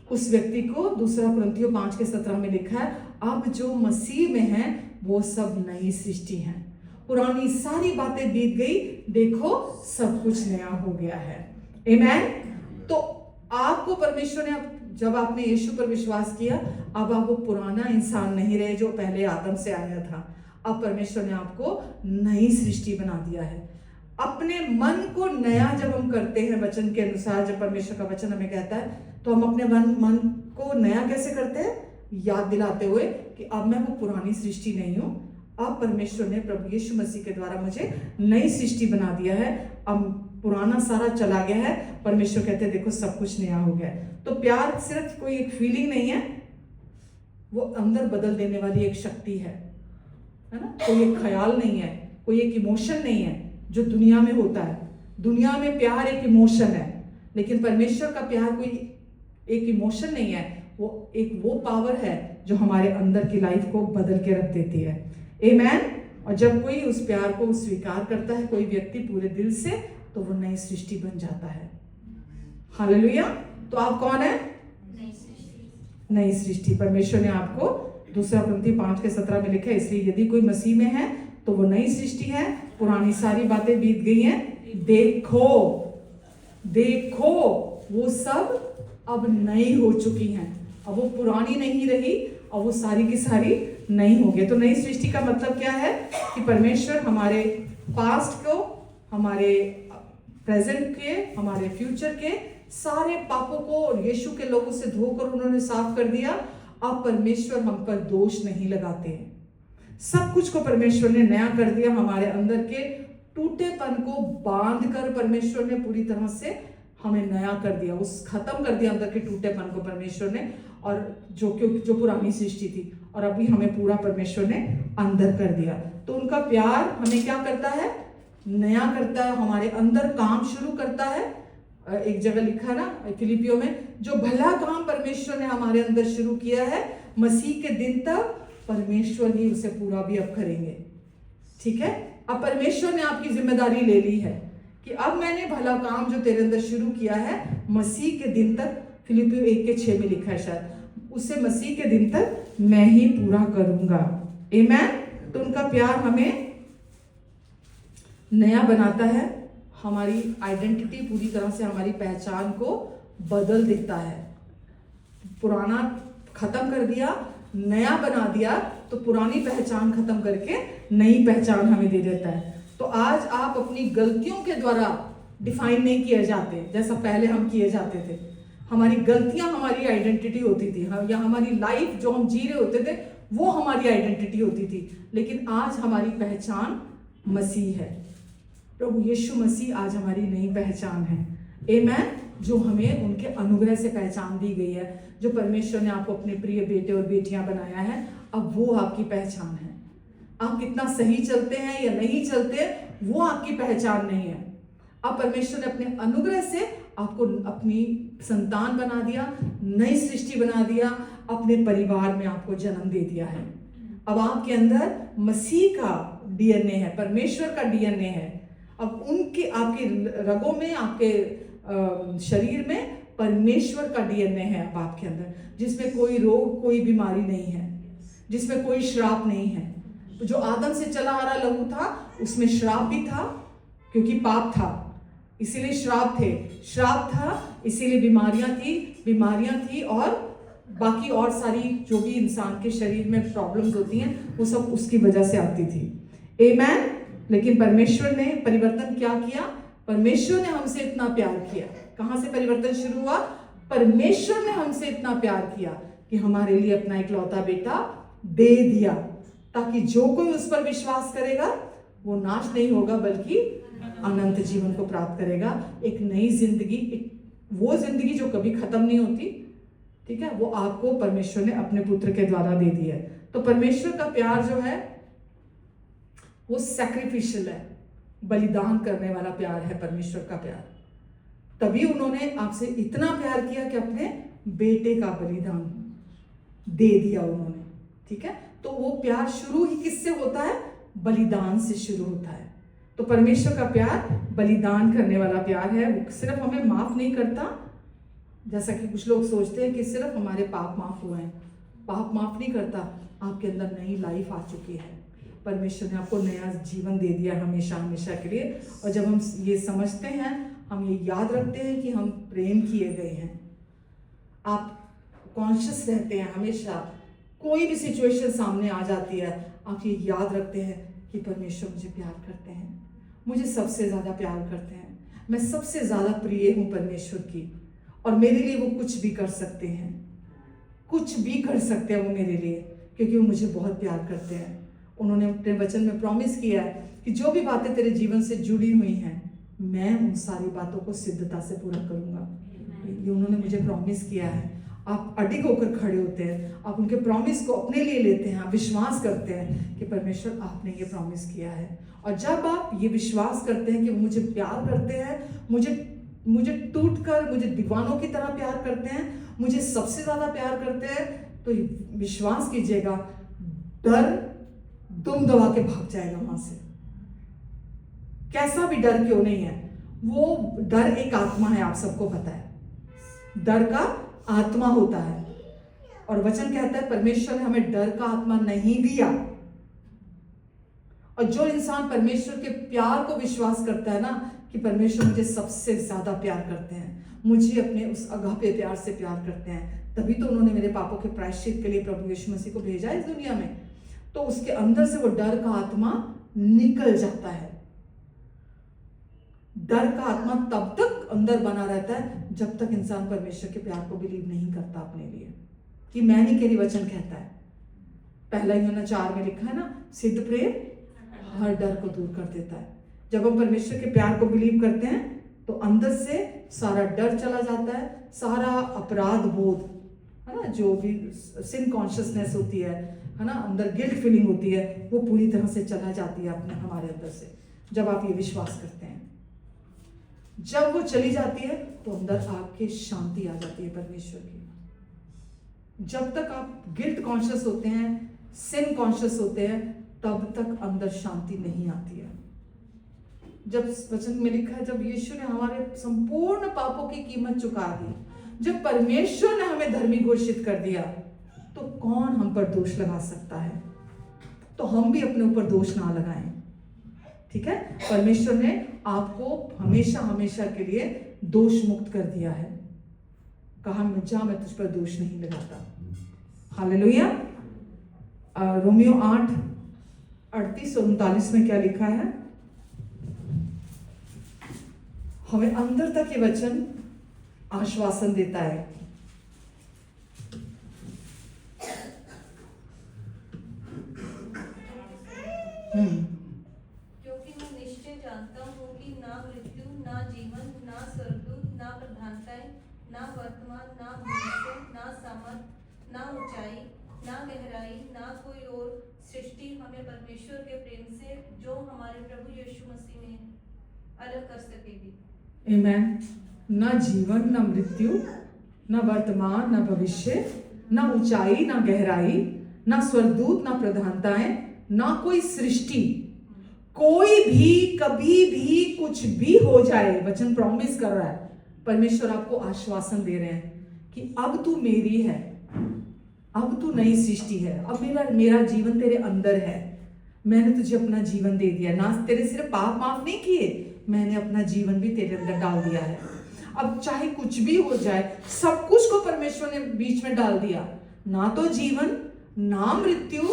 उस व्यक्ति को 2 कुरिन्थियों 5:17 में लिखा है, अब जो मसीह में है वो सब नई सृष्टि है, पुरानी सारी बातें बीत गई, देखो सब कुछ नया हो गया है। आमेन। तो आपको परमेश्वर ने, जब आपने यीशु पर विश्वास किया, अब आप वो पुराना इंसान नहीं रहे जो पहले आदम से आया था। अब परमेश्वर ने आपको नई सृष्टि बना दिया है। अपने मन को नया जब हम करते हैं वचन के अनुसार, जब परमेश्वर का वचन हमें कहता है, तो हम अपने मन को नया कैसे करते हैं? याद दिलाते हुए कि अब मैं वो पुरानी सृष्टि नहीं हूं, अब परमेश्वर ने प्रभु यीशु मसीह के द्वारा मुझे नई सृष्टि बना दिया है, अब पुराना सारा चला गया है। परमेश्वर कहते हैं देखो सब कुछ नया हो गया है। तो प्यार सिर्फ कोई एक फीलिंग नहीं है, वो अंदर बदल देने वाली एक शक्ति है ना। कोई एक ख्याल नहीं है, कोई एक इमोशन नहीं है जो दुनिया में होता है। दुनिया में प्यार एक इमोशन है, लेकिन परमेश्वर का प्यार कोई एक इमोशन नहीं है, वो पावर है जो हमारे अंदर की लाइफ को बदल के रख देती है। आमेन। और जब कोई उस प्यार को स्वीकार करता है, कोई व्यक्ति पूरे दिल से, तो वो नई सृष्टि बन जाता है। हालेलुया। तो आप कौन है? नई सृष्टि। परमेश्वर ने आपको 2 कुरिन्थियों 5:17 में लिखा है, इसलिए यदि कोई मसीह में है तो वो नई सृष्टि है, पुरानी सारी बातें बीत गई हैं, देखो देखो वो सब अब नई हो चुकी हैं। अब वो पुरानी नहीं रही और वो सारी की सारी नई हो गई। तो नई सृष्टि का मतलब क्या है? कि परमेश्वर हमारे पास्ट को, हमारे प्रेजेंट के, हमारे फ्यूचर के सारे पापों को और यीशु के लोगों से धोकर उन्होंने साफ कर दिया। अब परमेश्वर हम पर दोष नहीं लगाते हैं, सब कुछ को परमेश्वर ने नया कर दिया। हमारे अंदर के टूटेपन को बांध कर परमेश्वर ने पूरी तरह से हमें नया कर दिया, उस खत्म कर दिया अंदर के टूटेपन को परमेश्वर ने, और जो पुरानी सृष्टि थी, और अभी हमें पूरा परमेश्वर ने अंदर कर दिया। तो उनका प्यार हमें क्या करता है? नया करता है, हमारे अंदर काम शुरू करता है। एक जगह लिखा ना फिलिपियों में, जो भला काम परमेश्वर ने हमारे अंदर शुरू किया है, मसीह के दिन तक परमेश्वर ही उसे पूरा भी अब करेंगे। ठीक है। अब परमेश्वर ने आपकी जिम्मेदारी ले ली है कि अब मैंने भला काम जो तेरे अंदर शुरू किया है, मसीह के दिन तक, फिलिपियों 1:6 में लिखा है शायद, उसे मसीह के दिन तक मैं ही पूरा करूंगा। आमेन। तो उनका प्यार हमें नया बनाता है, हमारी आइडेंटिटी पूरी तरह से, हमारी पहचान को बदल देता है। पुराना खत्म कर दिया, नया बना दिया, तो पुरानी पहचान खत्म करके नई पहचान हमें दे देता है। तो आज आप अपनी गलतियों के द्वारा डिफाइन नहीं किए जाते जैसा पहले हम किए जाते थे। हमारी गलतियां हमारी आइडेंटिटी होती थी, या हमारी लाइफ जो हम जी रहे होते थे वो हमारी आइडेंटिटी होती थी। लेकिन आज हमारी पहचान मसीह है, प्रभु यीशु मसीह आज हमारी नई पहचान है। आमेन। जो हमें उनके अनुग्रह से पहचान दी गई है, जो परमेश्वर ने आपको अपने प्रिय बेटे और बेटियां बनाया है, अब वो आपकी पहचान है। आप कितना सही चलते हैं या नहीं चलते, वो आपकी पहचान नहीं है। अब परमेश्वर ने अपने अनुग्रह से आपको अपनी संतान बना दिया, नई सृष्टि बना दिया, अपने परिवार में आपको जन्म दे दिया है। अब आपके अंदर मसीह का डीएनए है, परमेश्वर का डीएनए है। अब उनके, आपके रगों में, आपके शरीर में परमेश्वर का डीएनए है अब आपके अंदर, जिसमें कोई रोग, कोई बीमारी नहीं है, जिसमें कोई श्राप नहीं है। तो जो आदम से चला आ रहा लहू था, उसमें श्राप भी था, क्योंकि पाप था इसीलिए श्राप थे, श्राप था इसीलिए बीमारियां थी, और बाकी और सारी जो भी इंसान के शरीर में प्रॉब्लम्स होती हैं, वो सब उसकी वजह से आती थी। आमेन। लेकिन परमेश्वर ने परिवर्तन क्या किया? परमेश्वर ने हमसे इतना प्यार किया। कहां से परिवर्तन शुरू हुआ? परमेश्वर ने हमसे इतना प्यार किया कि हमारे लिए अपना इकलौता बेटा दे दिया, ताकि जो कोई उस पर विश्वास करेगा वो नाश नहीं होगा, बल्कि अनंत जीवन को प्राप्त करेगा, एक नई जिंदगी, एक वो जिंदगी जो कभी खत्म नहीं होती, ठीक है, वो आपको परमेश्वर ने अपने पुत्र के द्वारा दे दी है। तो परमेश्वर का प्यार जो है वो सैक्रिफिशियल है, बलिदान करने वाला प्यार है परमेश्वर का प्यार। तभी उन्होंने आपसे इतना प्यार किया कि अपने बेटे का बलिदान दे दिया उन्होंने, ठीक है। तो वो प्यार शुरू ही किससे होता है? बलिदान से शुरू होता है। तो परमेश्वर का प्यार बलिदान करने वाला प्यार है। वो सिर्फ हमें माफ नहीं करता, जैसा कि कुछ लोग सोचते हैं कि सिर्फ हमारे पाप माफ हुए हैं। पाप माफ नहीं करता, आपके अंदर नई लाइफ आ चुकी है। परमेश्वर ने आपको नया जीवन दे दिया हमेशा हमेशा के लिए। और जब हम ये समझते हैं, हम ये याद रखते हैं कि हम प्रेम किए गए हैं, आप कॉन्शियस रहते हैं हमेशा, कोई भी सिचुएशन सामने आ जाती है, आप ये याद रखते हैं कि परमेश्वर मुझे प्यार करते हैं, मुझे सबसे ज़्यादा प्यार करते हैं, मैं सबसे ज़्यादा प्रिय हूँ परमेश्वर की, और मेरे लिए वो कुछ भी कर सकते हैं, कुछ भी कर सकते हैं वो मेरे लिए, क्योंकि वो मुझे बहुत प्यार करते हैं। उन्होंने अपने वचन में प्रॉमिस किया है कि जो भी बातें तेरे जीवन से जुड़ी हुई हैं, मैं उन सारी बातों को सिद्धता से पूरा करूँगा। ये उन्होंने मुझे प्रॉमिस किया है। आप अडिग होकर खड़े होते हैं, आप उनके प्रॉमिस को अपने लिए लेते हैं, आप विश्वास करते हैं कि परमेश्वर आपने ये प्रॉमिस किया है। और जब आप ये विश्वास करते हैं कि वो मुझे प्यार करते हैं, मुझे टूट कर मुझे दीवानों की तरह प्यार करते हैं, मुझे सबसे ज़्यादा प्यार करते हैं, तो विश्वास कीजिएगा, डर दुम दबा के भाग जाएगा वहां से। कैसा भी डर क्यों नहीं है, वो डर एक आत्मा है, आप सबको पता है, डर का आत्मा होता है। और वचन कहता है परमेश्वर ने हमें डर का आत्मा नहीं दिया। और जो इंसान परमेश्वर के प्यार को विश्वास करता है ना, कि परमेश्वर मुझे सबसे ज्यादा प्यार करते हैं, मुझे अपने उस अगापे प्यार से प्यार करते हैं, तभी तो उन्होंने मेरे पापों के प्रायश्चित के लिए प्रभु यीशु मसीह को भेजा इस दुनिया में। तो उसके अंदर से वो डर का आत्मा निकल जाता है। डर का आत्मा तब तक अंदर बना रहता है जब तक इंसान परमेश्वर के प्यार को बिलीव नहीं करता अपने लिए, कि मैं नहीं कह रही, वचन कहता है, पहला यूहन्ना 4 में लिखा है ना, सिद्ध प्रेम हर डर को दूर कर देता है। जब हम परमेश्वर के प्यार को बिलीव करते हैं तो अंदर से सारा डर चला जाता है, सारा अपराध बोध है ना, जो भी सिन कॉन्शियसनेस होती है ना, अंदर गिल्ट फीलिंग होती है, वो पूरी तरह से चला जाती है अपने हमारे अंदर से, जब आप ये विश्वास करते हैं। जब वो चली जाती है तो अंदर आपके शांति आ जाती है परमेश्वर की। जब तक आप गिल्ट कॉन्शियस होते हैं, सिन कॉन्शियस होते हैं, तब तक अंदर शांति नहीं आती है। जब वचन में लिखा है, जब यीशु ने हमारे संपूर्ण पापों की कीमत चुका दी, जब परमेश्वर ने हमें धर्मी घोषित कर दिया, तो कौन हम पर दोष लगा सकता है? तो हम भी अपने ऊपर दोष ना लगाएं, ठीक है। परमेश्वर ने आपको हमेशा हमेशा के लिए दोष मुक्त कर दिया है। कहा, मैं तुझ पर दोष नहीं लगाता। हालेलुया। रोमियो 8:38 और 39 में क्या लिखा है? हमें अंदर तक ये वचन आश्वासन देता है। क्योंकि मैं निश्चय जानता हूँ कि ना मृत्यु, ना जीवन, ना स्वर्गदूत, ना प्रधानताएं, ना वर्तमान, ना भविष्य, ना सामर्थ, ना ऊंचाई, ना गहराई, ना कोई और सृष्टि हमें परमेश्वर के प्रेम से जो हमारे प्रभु यीशु मसीह में अलग कर सकेगी। आमेन। ना जीवन, ना मृत्यु, ना वर्तमान, ना भविष्य, ना ऊंचाई, ना गहराई, ना स्वर्गदूत, ना प्रधानताएं, ना कोई सृष्टि, कोई भी कभी भी कुछ भी हो जाए, वचन प्रॉमिस कर रहा है। परमेश्वर आपको आश्वासन दे रहे हैं कि अब तू मेरी है, अब तू नई सृष्टि है, अब मेरा जीवन तेरे अंदर है, मैंने तुझे अपना जीवन दे दिया। ना तेरे सिर्फ पाप माफ नहीं किए, मैंने अपना जीवन भी तेरे अंदर डाल दिया है। अब चाहे कुछ भी हो जाए, सब कुछ को परमेश्वर ने बीच में डाल दिया। ना तो जीवन, ना मृत्यु,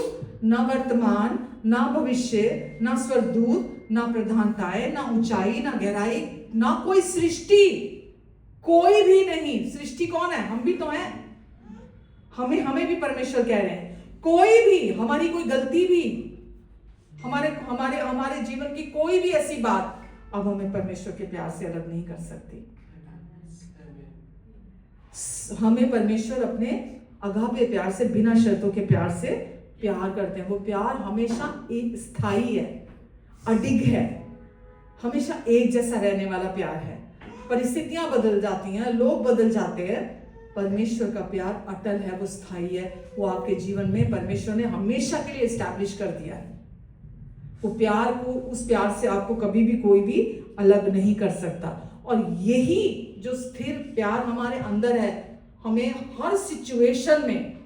ना वर्तमान, ना भविष्य, ना स्वर्गदूत, ना प्रधानताएं, ना ऊंचाई, ना गहराई, ना कोई सृष्टि, कोई भी नहीं। सृष्टि कौन है? हम भी तो हैं। हमें भी परमेश्वर कह रहे हैं, कोई भी, हमारी कोई गलती भी, हमारे जीवन की कोई भी ऐसी बात अब हमें परमेश्वर के प्यार से अलग नहीं कर सकती। हमें परमेश्वर अपने अगापे प्यार से, बिना शर्तों के प्यार से प्यार करते हैं। वो प्यार हमेशा एक स्थायी है, अडिग है, हमेशा एक जैसा रहने वाला प्यार है। परिस्थितियां बदल जाती हैं, लोग बदल जाते हैं, परमेश्वर का प्यार अटल है, वो स्थायी है। वो आपके जीवन में परमेश्वर ने हमेशा के लिए एस्टैब्लिश कर दिया है। वो प्यार को, उस प्यार से आपको कभी भी कोई भी अलग नहीं कर सकता। और यही जो स्थिर प्यार हमारे अंदर है, हमें हर सिचुएशन में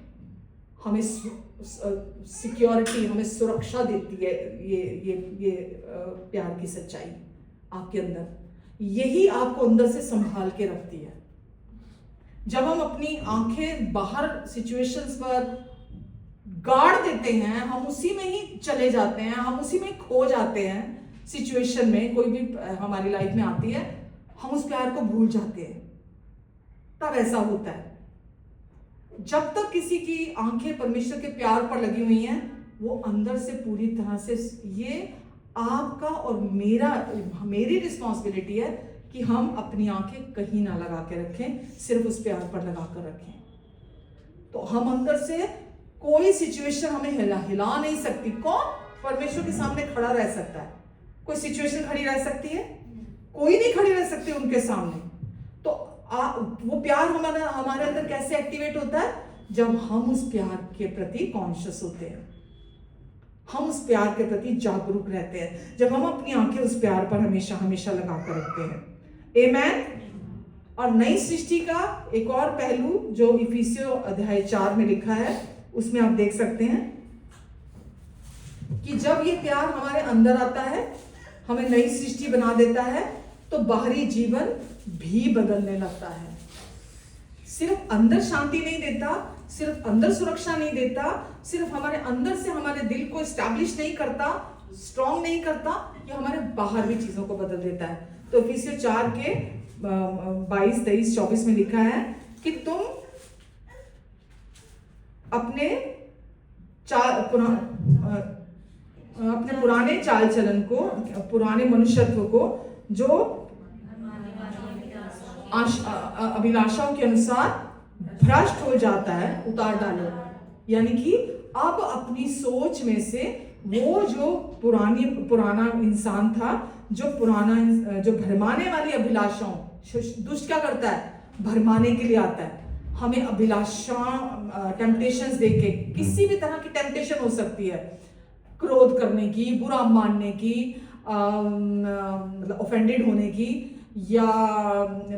हमें सिक्योरिटी, हमें सुरक्षा देती है। ये प्यार की सच्चाई आपके अंदर, यही आपको अंदर से संभाल के रखती है। जब हम अपनी आंखें बाहर सिचुएशंस पर गाड़ देते हैं, हम उसी में ही चले जाते हैं, हम उसी में खो जाते हैं। सिचुएशन में कोई भी हमारी लाइफ में आती है, हम उस प्यार को भूल जाते हैं। तब ऐसा होता है। जब तक किसी की आंखें परमेश्वर के प्यार पर लगी हुई हैं, वो अंदर से पूरी तरह से, ये आपका और मेरी रिस्पॉन्सिबिलिटी है कि हम अपनी आंखें कहीं ना लगा के रखें, सिर्फ उस प्यार पर लगा कर रखें। तो हम अंदर से कोई सिचुएशन हमें हिला नहीं सकती। कौन परमेश्वर के सामने खड़ा रह सकता है? कोई सिचुएशन खड़ी रह सकती है? कोई नहीं खड़ी रह सकती उनके सामने। तो वो प्यार हमारे अंदर कैसे एक्टिवेट होता है? जब हम उस प्यार के प्रति कॉन्शियस होते हैं, हम उस प्यार के प्रति जागरूक रहते हैं, जब हम अपनी आंखें उस प्यार पर हमेशा हमेशा लगा कर रखते हैं। आमेन। और नई सृष्टि का एक और पहलू जो इफिसियों अध्याय 4 में लिखा है, उसमें आप देख सकते हैं कि जब ये प्यार हमारे अंदर आता है, हमें नई सृष्टि बना देता है, तो बाहरी जीवन भी बदलने लगता है। सिर्फ अंदर शांति नहीं देता, सिर्फ अंदर सुरक्षा नहीं देता, सिर्फ हमारे अंदर से हमारे दिल को एस्टैब्लिश नहीं करता, स्ट्रॉन्ग नहीं करता, ये हमारे बाहर भी चीजों को बदल देता है। तो इफिसियों 4 के 22, 23, 24 में लिखा है कि तुम अपने पुराने चाल चलन को, पुराने मनुष्यत्व को जो अभिलाषाओं के अनुसार भ्रष्ट हो जाता है, उतार डालो। यानी कि अब अपनी सोच में से वो जो पुराना इंसान था, जो भरमाने वाली अभिलाषाओं, दुष्ट क्या करता है? भरमाने के लिए आता है। हमें अभिलाषा, टेम्पटेशंस देके, किसी भी तरह की टेम्पटेशन हो सकती है, क्रोध करने की, बुरा मानने की, मतलब ऑफेंडेड होने की, या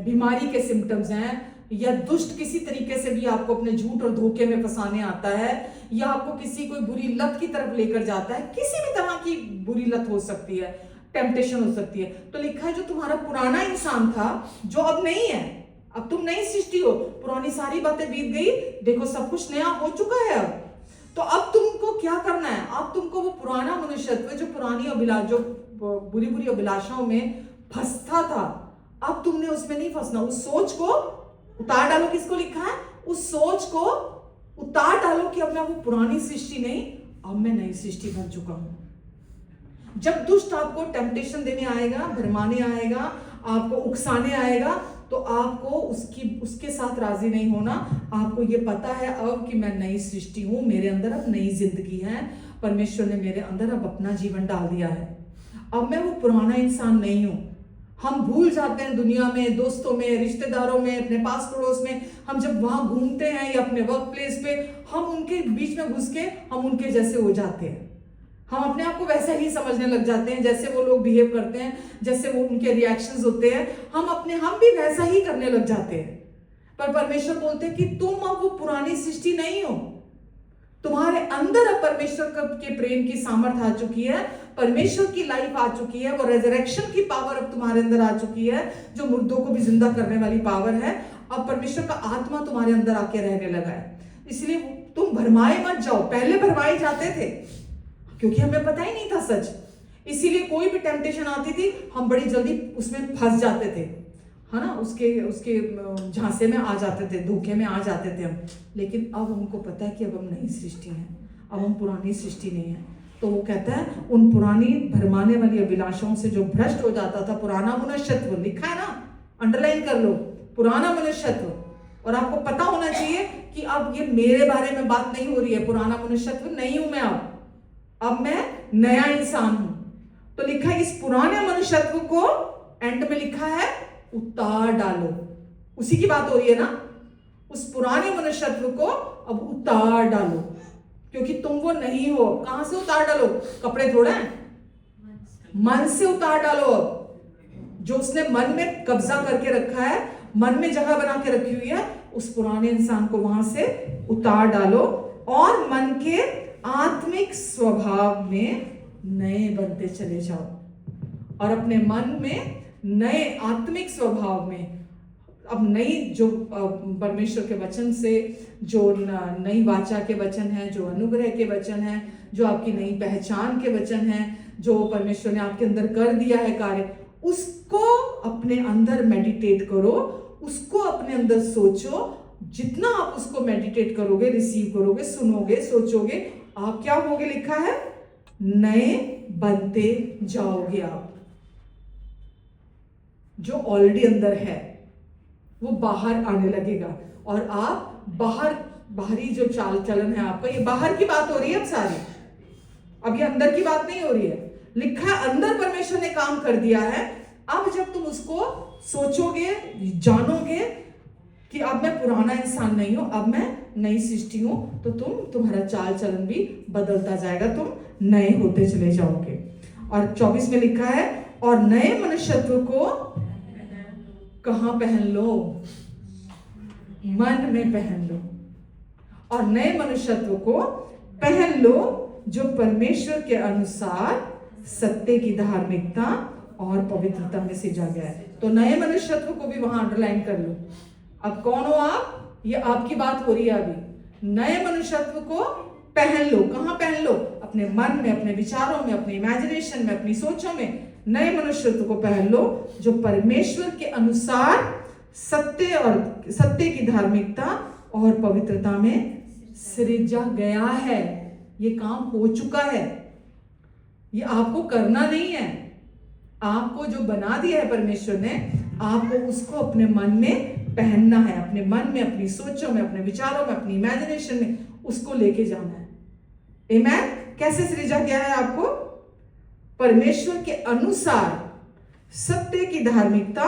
बीमारी के सिम्टम्स हैं, या दुष्ट किसी तरीके से भी आपको अपने झूठ और धोखे में फंसाने आता है, या आपको किसी कोई बुरी लत की तरफ लेकर जाता है। किसी भी तरह की बुरी लत हो सकती है, टेम्पटेशन हो सकती है। तो लिखा है जो तुम्हारा पुराना इंसान था, जो अब नहीं है, अब तुम नई सृष्टि हो, पुरानी सारी बातें बीत गई, देखो सब कुछ नया हो चुका है। अब तो अब तुमको क्या करना है? अब तुमको वो पुराना मनुष्यत्व, जो बुरी बुरी अभिलाषाओं में फंसता था, अब तुमने उसमें नहीं फंसना। उस सोच को उतार डालो। किसको लिखा है? उस सोच को उतार डालो कि अब मैं वो पुरानी सृष्टि नहीं, अब मैं नई सृष्टि बन चुका हूं। जब दुष्ट आपको टेम्पटेशन देने आएगा, भरमाने आएगा, आपको उकसाने आएगा, तो आपको उसके साथ राजी नहीं होना। आपको ये पता है अब कि मैं नई सृष्टि हूं, मेरे अंदर अब नई जिंदगी है, परमेश्वर ने मेरे अंदर अब अपना जीवन डाल दिया है। अब मैं वो पुराना इंसान नहीं हूं। हम भूल जाते हैं दुनिया में, दोस्तों में, रिश्तेदारों में, अपने पास पड़ोस में, हम जब वहां घूमते हैं या अपने वर्क प्लेस पे, हम उनके बीच में घुस के हम उनके जैसे हो जाते हैं। हम अपने आप को वैसा ही समझने लग जाते हैं, जैसे वो लोग बिहेव करते हैं, जैसे वो उनके रिएक्शंस होते हैं, हम भी वैसा ही करने लग जाते हैं। पर परमेश्वर बोलते हैं कि तुम अब वो पुरानी सृष्टि नहीं हो, तुम्हारे अंदर अब परमेश्वर के प्रेम की सामर्थ आ चुकी है, परमेश्वर की लाइफ आ चुकी है, वो रेजरेक्शन की पावर अब तुम्हारे अंदर आ चुकी है, जो मुर्दों को भी जिंदा करने वाली पावर है। अब परमेश्वर का आत्मा तुम्हारे अंदर आके रहने लगा है। इसलिए तुम भरमाए मत जाओ। पहले भरमाए जाते थे क्योंकि हमें पता ही नहीं था सच, इसीलिए कोई भी टेम्पटेशन आती थी हम बड़ी जल्दी उसमें फंस जाते थे, है ना, उसके झांसे में आ जाते थे, धोखे में आ जाते थे हम। लेकिन अब हमको पता है कि अब हम नई सृष्टि हैं, अब हम पुरानी सृष्टि नहीं है। तो वो कहता है उन पुरानी भरमाने वाली अभिलाषाओं से जो भ्रष्ट हो जाता था, पुराना मनुष्यत्व, लिखा है ना, अंडरलाइन कर लो, पुराना मनुष्यत्व, और आपको पता होना चाहिए कि अब ये मेरे बारे में बात नहीं हो रही है, पुराना मनुष्यत्व नहीं हूं मैं, अब मैं नया इंसान हूं। तो लिखा है इस पुराने मनुष्यत्व को एंड में लिखा है उतार डालो। उसी की बात हो रही है ना, उस पुराने मनुष्यत्व को अब उतार डालो, क्योंकि तुम वो नहीं हो। कहां से उतार डालो? कपड़े थोड़ा है, मन से उतार डालो। अब जो उसने मन में कब्जा करके रखा है, मन में जगह बना के रखी हुई है, उस पुराने इंसान को वहां से उतार डालो और मन के आत्मिक स्वभाव में नए बनते चले जाओ। और अपने मन में नए आत्मिक स्वभाव में अब नई जो परमेश्वर के वचन से जो नई वाचा के वचन है, जो अनुग्रह के वचन है, जो आपकी नई पहचान के वचन है, जो परमेश्वर ने आपके अंदर कर दिया है कार्य, उसको अपने अंदर मेडिटेट करो, उसको अपने अंदर सोचो। जितना आप उसको मेडिटेट करोगे, रिसीव करोगे, सुनोगे, सोचोगे, आप क्या होगे? लिखा है नए बनते जाओगे। आप जो ऑलरेडी अंदर है वो बाहर आने लगेगा और आप बाहरी जो चाल चलन है आपका, ये बाहर की बात हो रही है अब सारी, अब ये अंदर की बात नहीं हो रही है। लिखा है अंदर परमेश्वर ने काम कर दिया है। अब जब तुम उसको सोचोगे, जानोगे कि अब मैं पुराना इंसान नहीं हूं, अब मैं नई सृष्टि हूं, तो तुम्हारा चाल चलन भी बदलता जाएगा, तुम नए होते चले जाओगे। और 24 में लिखा है और नए मनुष्यत्व को कहां पहन लो? मन में पहन लो। और नए मनुष्यत्व को पहन लो जो परमेश्वर के अनुसार सत्य की धार्मिकता और पवित्रता में सिंचा गया है। तो नए मनुष्यत्व को भी वहां अंडरलाइन कर लो। अब कौन हो आप? ये आपकी बात हो रही है अभी। नए मनुष्यत्व को पहन लो। कहां पहन लो? अपने मन में, अपने विचारों में, अपने इमेजिनेशन में, अपनी सोचों में नए मनुष्यत्व को पहन लो जो परमेश्वर के अनुसार सत्य की धार्मिकता और पवित्रता में सृजा गया है। ये काम हो चुका है, ये आपको करना नहीं है। आपको जो बना दिया है परमेश्वर ने, आपको उसको अपने मन में पहनना है, अपने मन में, अपनी सोचों में, अपने विचारों में, अपनी इमेजिनेशन में उसको लेके जाना है। आमेन। कैसे सृजा गया है आपको? परमेश्वर के अनुसार सत्य की धार्मिकता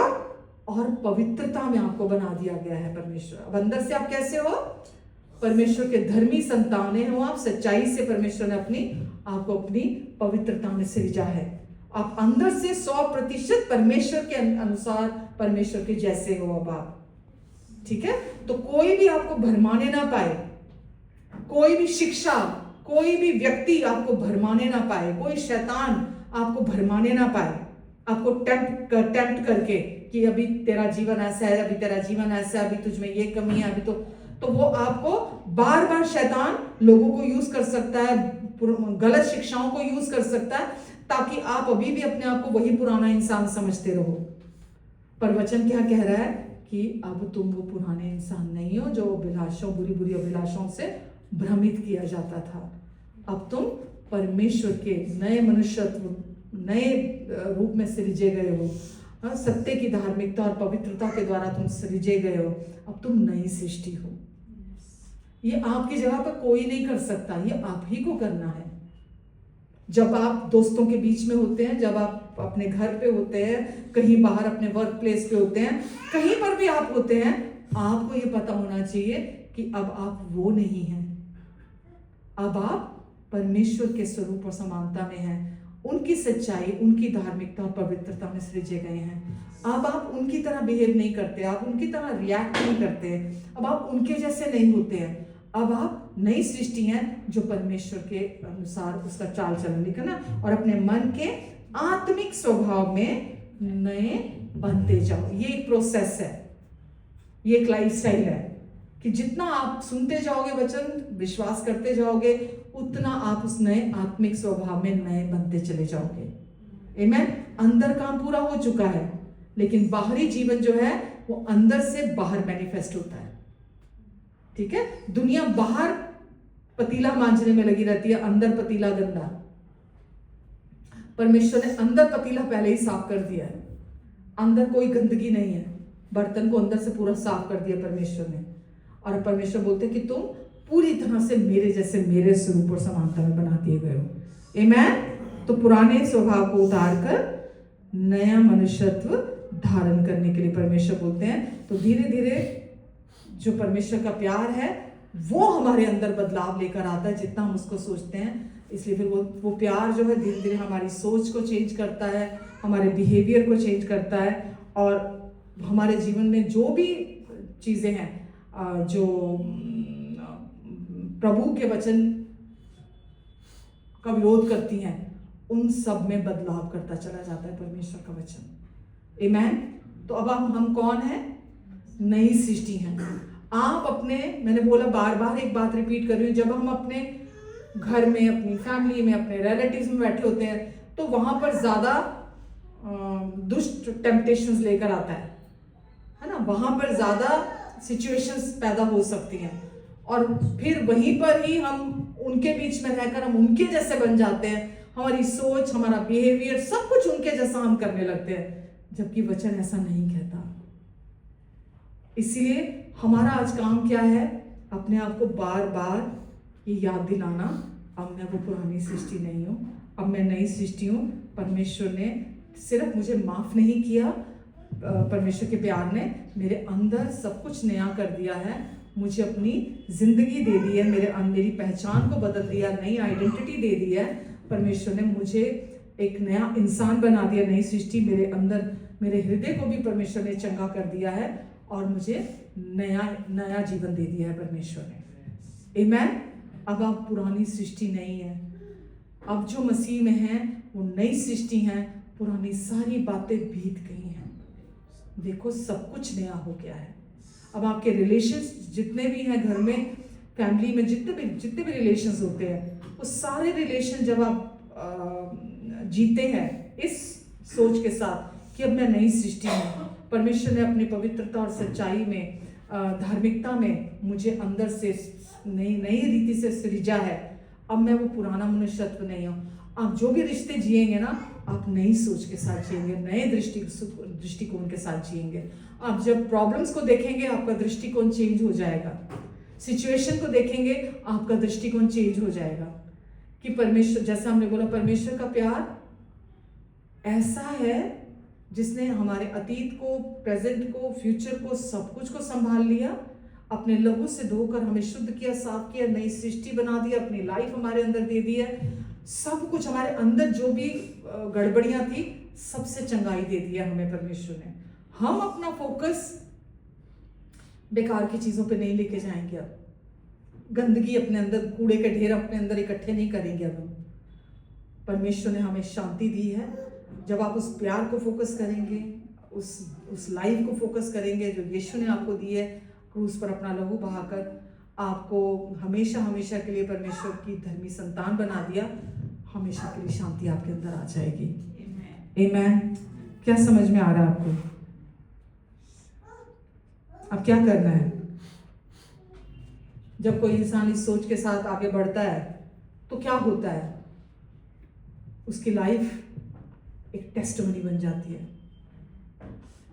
और पवित्रता में आपको बना दिया गया है परमेश्वर। अब अंदर से आप कैसे हो? परमेश्वर के धर्मी संतानें हो आप। सच्चाई से परमेश्वर ने आपको अपनी पवित्रता में सृजा है। आप अंदर से 100% परमेश्वर के अनुसार, परमेश्वर के जैसे हो अब आप। ठीक है? तो कोई भी आपको भरमाने ना पाए, कोई भी शिक्षा, कोई भी व्यक्ति आपको भरमाने ना पाए, कोई शैतान आपको भरमाने ना पाए, आपको टेम्प्ट करके कि अभी तेरा जीवन ऐसा है, अभी तेरा जीवन ऐसा है, अभी तुझमें ये कमी है, अभी तो वो आपको बार बार शैतान लोगों को यूज कर सकता है, गलत शिक्षाओं को यूज कर सकता है, ताकि आप अभी भी अपने आप को वही पुराना इंसान समझते रहो। पर वचन क्या कह रहा है कि अब तुम वो पुराने इंसान नहीं हो जो अभिलाषों, बुरी बुरी अभिलाषों से भ्रमित किया जाता था। अब तुम परमेश्वर के नए मनुष्यत्व, नए रूप में सृजे गए हो। सत्य की धार्मिकता और पवित्रता के द्वारा तुम सृजे गए हो। अब तुम नई सृष्टि हो। ये आपकी जगह पर कोई नहीं कर सकता, ये आप ही को करना है। जब आप दोस्तों के बीच में होते हैं, जब आप अपने घर पे होते हैं, कहीं बाहर अपने वर्क प्लेस पे होते हैं, कहीं पर भी आप होते हैं, आपको ये पता होना चाहिए कि अब आप वो नहीं हैं। अब आप परमेश्वर के स्वरूप और समानता में हैं। उनकी सच्चाई, उनकी धार्मिकता और पवित्रता में सृजे गए हैं। अब आप उनकी तरह बिहेव नहीं करते, आप उनकी तरह रिएक्ट नहीं करते, अब आप उनके जैसे नहीं होते हैं। अब आप नई सृष्टि हैं जो परमेश्वर के अनुसार उसका चाल चलन लिखा ना, और अपने मन के आत्मिक स्वभाव में नए बनते जाओ। ये एक प्रोसेस है, ये एक लाइफस्टाइल है कि जितना आप सुनते जाओगे वचन, विश्वास करते जाओगे, उतना आप उस नए आत्मिक स्वभाव में नए बनते चले जाओगे। आमेन। अंदर काम पूरा हो चुका है, लेकिन बाहरी जीवन जो है वो अंदर से बाहर मैनिफेस्ट होता है। ठीक है? दुनिया बाहर पतीला मांजने में लगी रहती है, अंदर पतीला गंदा। परमेश्वर ने अंदर पतीला पहले ही साफ कर दिया है, अंदर कोई गंदगी नहीं है। बर्तन को अंदर से पूरा साफ कर दिया परमेश्वर ने, और परमेश्वर बोलते हैं कि तुम पूरी तरह से मेरे जैसे, मेरे स्वरूप और समानता में बना दिए गए हो। आमीन। तो पुराने स्वभाव को उतार कर नया मनुष्यत्व धारण करने के लिए परमेश्वर बोलते हैं। तो धीरे धीरे जो परमेश्वर का प्यार है वो हमारे अंदर बदलाव लेकर आता है जितना हम उसको सोचते हैं। इसलिए फिर वो प्यार जो है धीरे धीरे हमारी सोच को चेंज करता है, हमारे बिहेवियर को चेंज करता है, और हमारे जीवन में जो भी चीज़ें हैं जो प्रभु के वचन का विरोध करती हैं, उन सब में बदलाव करता चला जाता है परमेश्वर का वचन। आमीन। तो अब हम कौन हैं? नई सृष्टि हैं। आप अपने, मैंने बोला बार बार एक बात रिपीट कर रही हूँ, जब हम अपने घर में, अपनी फैमिली में, अपने रिलेटिव्स में बैठे होते हैं तो वहां पर ज्यादा दुष्ट टेम्पटेशंस लेकर आता है ना, वहां पर ज्यादा सिचुएशंस पैदा हो सकती हैं, और फिर वहीं पर ही हम उनके बीच में रहकर हम उनके जैसे बन जाते हैं। हमारी सोच, हमारा बिहेवियर, सब कुछ उनके जैसा हम करने लगते हैं, जबकि वचन ऐसा नहीं कहता। इसलिए हमारा आज काम क्या है? अपने आप को बार बार ये याद दिलाना, अब मैं वो पुरानी सृष्टि नहीं हूँ, अब मैं नई सृष्टि हूँ। परमेश्वर ने सिर्फ मुझे माफ नहीं किया, परमेश्वर के प्यार ने मेरे अंदर सब कुछ नया कर दिया है, मुझे अपनी जिंदगी दे दी है, मेरी पहचान को बदल दिया, नई आइडेंटिटी दे दी है। परमेश्वर ने मुझे एक नया इंसान बना दिया, नई सृष्टि मेरे अंदर, मेरे हृदय को भी परमेश्वर ने चंगा कर दिया है, और मुझे नया जीवन दे दिया है परमेश्वर ने। आमीन। अब आप पुरानी सृष्टि नहीं है, अब जो मसीह में है वो नई सृष्टि है। पुरानी सारी बातें बीत गई हैं, देखो सब कुछ नया हो गया है। अब आपके रिलेशंस जितने भी हैं घर में, फैमिली में जितने भी रिलेशंस होते हैं, वो सारे रिलेशन जब आप जीते हैं इस सोच के साथ कि अब मैं नई सृष्टि हूँ, परमेश्वर ने अपनी पवित्रता और सच्चाई में, धार्मिकता में मुझे अंदर से नई रीति से सृजा है, अब मैं वो पुराना मनुष्यत्व नहीं हूँ। आप जो भी रिश्ते जिएंगे ना, आप नई सोच के साथ जिएंगे, नए दृष्टिकोण के साथ जिएंगे। आप जब प्रॉब्लम्स को देखेंगे आपका दृष्टिकोण चेंज हो जाएगा, सिचुएशन को देखेंगे आपका दृष्टिकोण चेंज हो जाएगा। कि परमेश्वर, जैसा हमने बोला, परमेश्वर का प्यार ऐसा है जिसने हमारे अतीत को, प्रेजेंट को, फ्यूचर को, सब कुछ को संभाल लिया, अपने लहू से धोकर हमें शुद्ध किया, साफ किया, नई सृष्टि बना दिया, अपनी लाइफ हमारे अंदर दे दी है। सब कुछ हमारे अंदर जो भी गड़बड़ियां थी सबसे चंगाई दे दिया हमें परमेश्वर ने। हम अपना फोकस बेकार की चीजों पे नहीं लेके जाएंगे, अब गंदगी अपने अंदर, कूड़े के ढेर अपने अंदर इकट्ठे नहीं करेंगे। अब हम, परमेश्वर ने हमें शांति दी है। जब आप उस प्यार को फोकस करेंगे, उस लाइफ को फोकस करेंगे जो यीशु ने आपको दी है, क्रूस पर अपना लहू बहाकर आपको हमेशा हमेशा के लिए परमेश्वर की धर्मी संतान बना दिया, हमेशा के लिए शांति आपके अंदर आ जाएगी। आमीन। क्या समझ में आ रहा है आपको? अब क्या करना है? जब कोई इंसान इस सोच के साथ आगे बढ़ता है तो क्या होता है? उसकी लाइफ एक टेस्टमनी बन जाती है।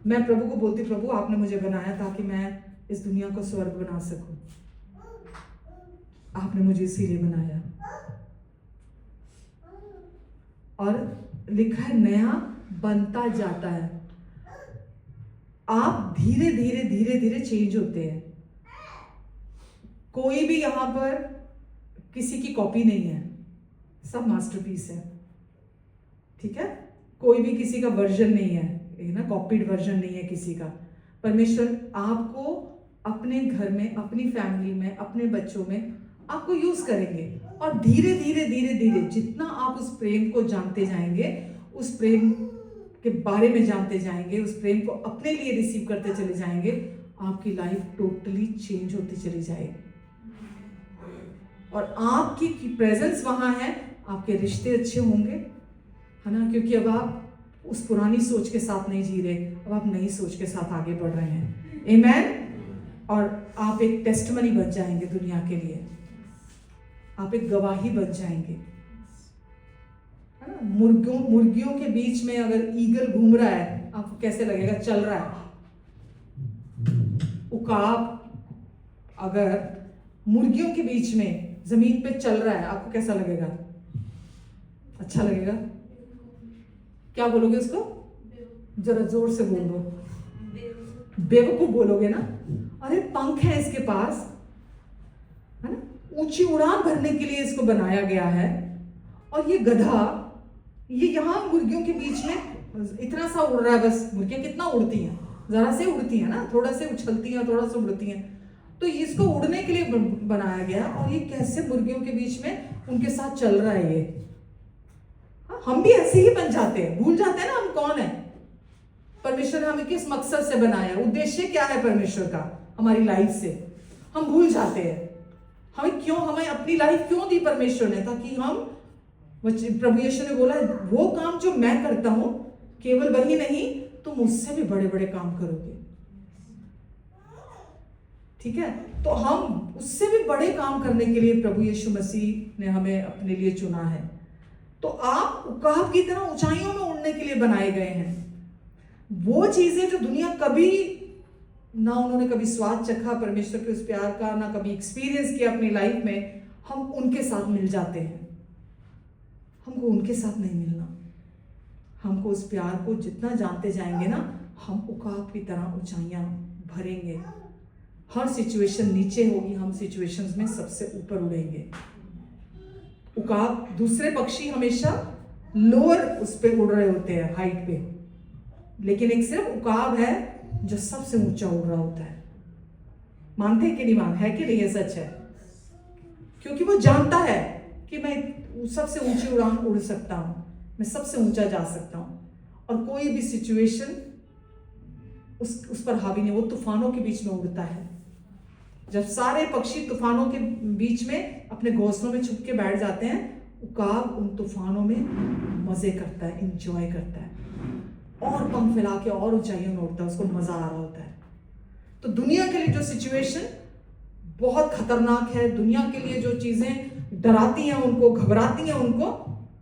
मैं प्रभु को बोलती, प्रभु आपने मुझे बनाया ताकि मैं इस दुनिया को स्वर्ग बना सकूं, आपने मुझे इसीलिए बनाया। और लिखा है नया बनता जाता है। आप धीरे धीरे धीरे धीरे चेंज होते हैं। कोई भी यहां पर किसी की कॉपी नहीं है, सब मास्टरपीस है, ठीक है? कोई भी किसी का वर्जन नहीं है, ना कॉपीड वर्जन नहीं है किसी का। परमेश्वर आपको अपने घर में, अपनी फैमिली में, अपने बच्चों में आपको यूज करेंगे, और धीरे धीरे धीरे धीरे जितना आप उस प्रेम को जानते जाएंगे, उस प्रेम के बारे में जानते जाएंगे, उस प्रेम को अपने लिए रिसीव करते चले जाएंगे, आपकी लाइफ टोटली चेंज होती चली जाएगी। और आपकी प्रेजेंस वहां है, आपके रिश्ते अच्छे होंगे, है ना? क्योंकि अब आप उस पुरानी सोच के साथ नहीं जी रहे, अब आप नई सोच के साथ आगे बढ़ रहे हैं। आमीन। और आप एक टेस्टमनी बन जाएंगे दुनिया के लिए, आप एक गवाही बन जाएंगे, है ना? मुर्गियों के बीच में अगर ईगल घूम रहा है, आपको कैसे लगेगा? चल रहा है, उकाब अगर मुर्गियों के बीच में जमीन पे चल रहा है, आपको कैसा लगेगा? अच्छा लगेगा? क्या बोलोगे उसको? जरा जोर से बोल दो। बेवकूफ बोलोगे ना? अरे पंख है इसके पास, है ना, ऊंची उड़ान भरने के लिए इसको बनाया गया है। और ये गधा, ये यहाँ मुर्गियों के बीच में इतना सा उड़ रहा है। बस मुर्गियां कितना उड़ती हैं? जरा से उड़ती हैं ना, थोड़ा से उछलती हैं, थोड़ा सा उड़ती हैं। तो इसको उड़ने के लिए बनाया गया। और ये कैसे मुर्गियों के बीच में उनके साथ चल रहा है ये। हम भी ऐसे ही बन जाते हैं, भूल जाते हैं ना हम कौन है। परमेश्वर ने हमें किस मकसद से बनाया, उद्देश्य क्या है परमेश्वर का हमारी लाइफ से, हम भूल जाते हैं। हमें अपनी लाइफ क्यों दी परमेश्वर ने? ताकि हम, प्रभु यीशु ने बोला वो काम जो मैं करता हूं केवल वही नहीं, तुम मुझसे भी बड़े बड़े काम करोगे। ठीक है, तो हम उससे भी बड़े काम करने के लिए प्रभु यीशु मसीह ने हमें अपने लिए चुना है। तो आप उकाब की तरह ऊंचाइयों में उड़ने के लिए बनाए गए हैं। वो चीजें जो दुनिया कभी ना, उन्होंने कभी स्वाद चखा परमेश्वर के उस प्यार का, ना कभी एक्सपीरियंस किया अपनी लाइफ में, हम उनके साथ मिल जाते हैं। हमको उनके साथ नहीं मिलना। हमको उस प्यार को जितना जानते जाएंगे ना, हम उकाब की तरह ऊंचाइयां भरेंगे। हर सिचुएशन नीचे होगी, हम सिचुएशंस में सबसे ऊपर उड़ेंगे। उकाब, दूसरे पक्षी हमेशा लोअर उस पे उड़ रहे होते हैं, हाइट पे, लेकिन एक सिर्फ उकाब है जो सबसे ऊंचा उड़ रहा होता है। मानते हैं कि नहीं? है कि नहीं? ये सच है, क्योंकि वो जानता है कि मैं सबसे ऊंची उड़ान उड़ सकता हूं, मैं सबसे ऊंचा जा सकता हूं, और कोई भी सिचुएशन उस पर हावी नहीं। वो तूफानों के बीच में उड़ता है। जब सारे पक्षी तूफानों के बीच में अपने घोंसलों में छुप के बैठ जाते हैं, उकाब उन तूफानों में मजे करता है, इंजॉय करता है, और पंख फैला के और ऊंचाइयों में उड़ता है, उसको मजा आ रहा होता है। तो दुनिया के लिए जो सिचुएशन बहुत खतरनाक है, दुनिया के लिए जो चीजें डराती हैं उनको, घबराती हैं उनको,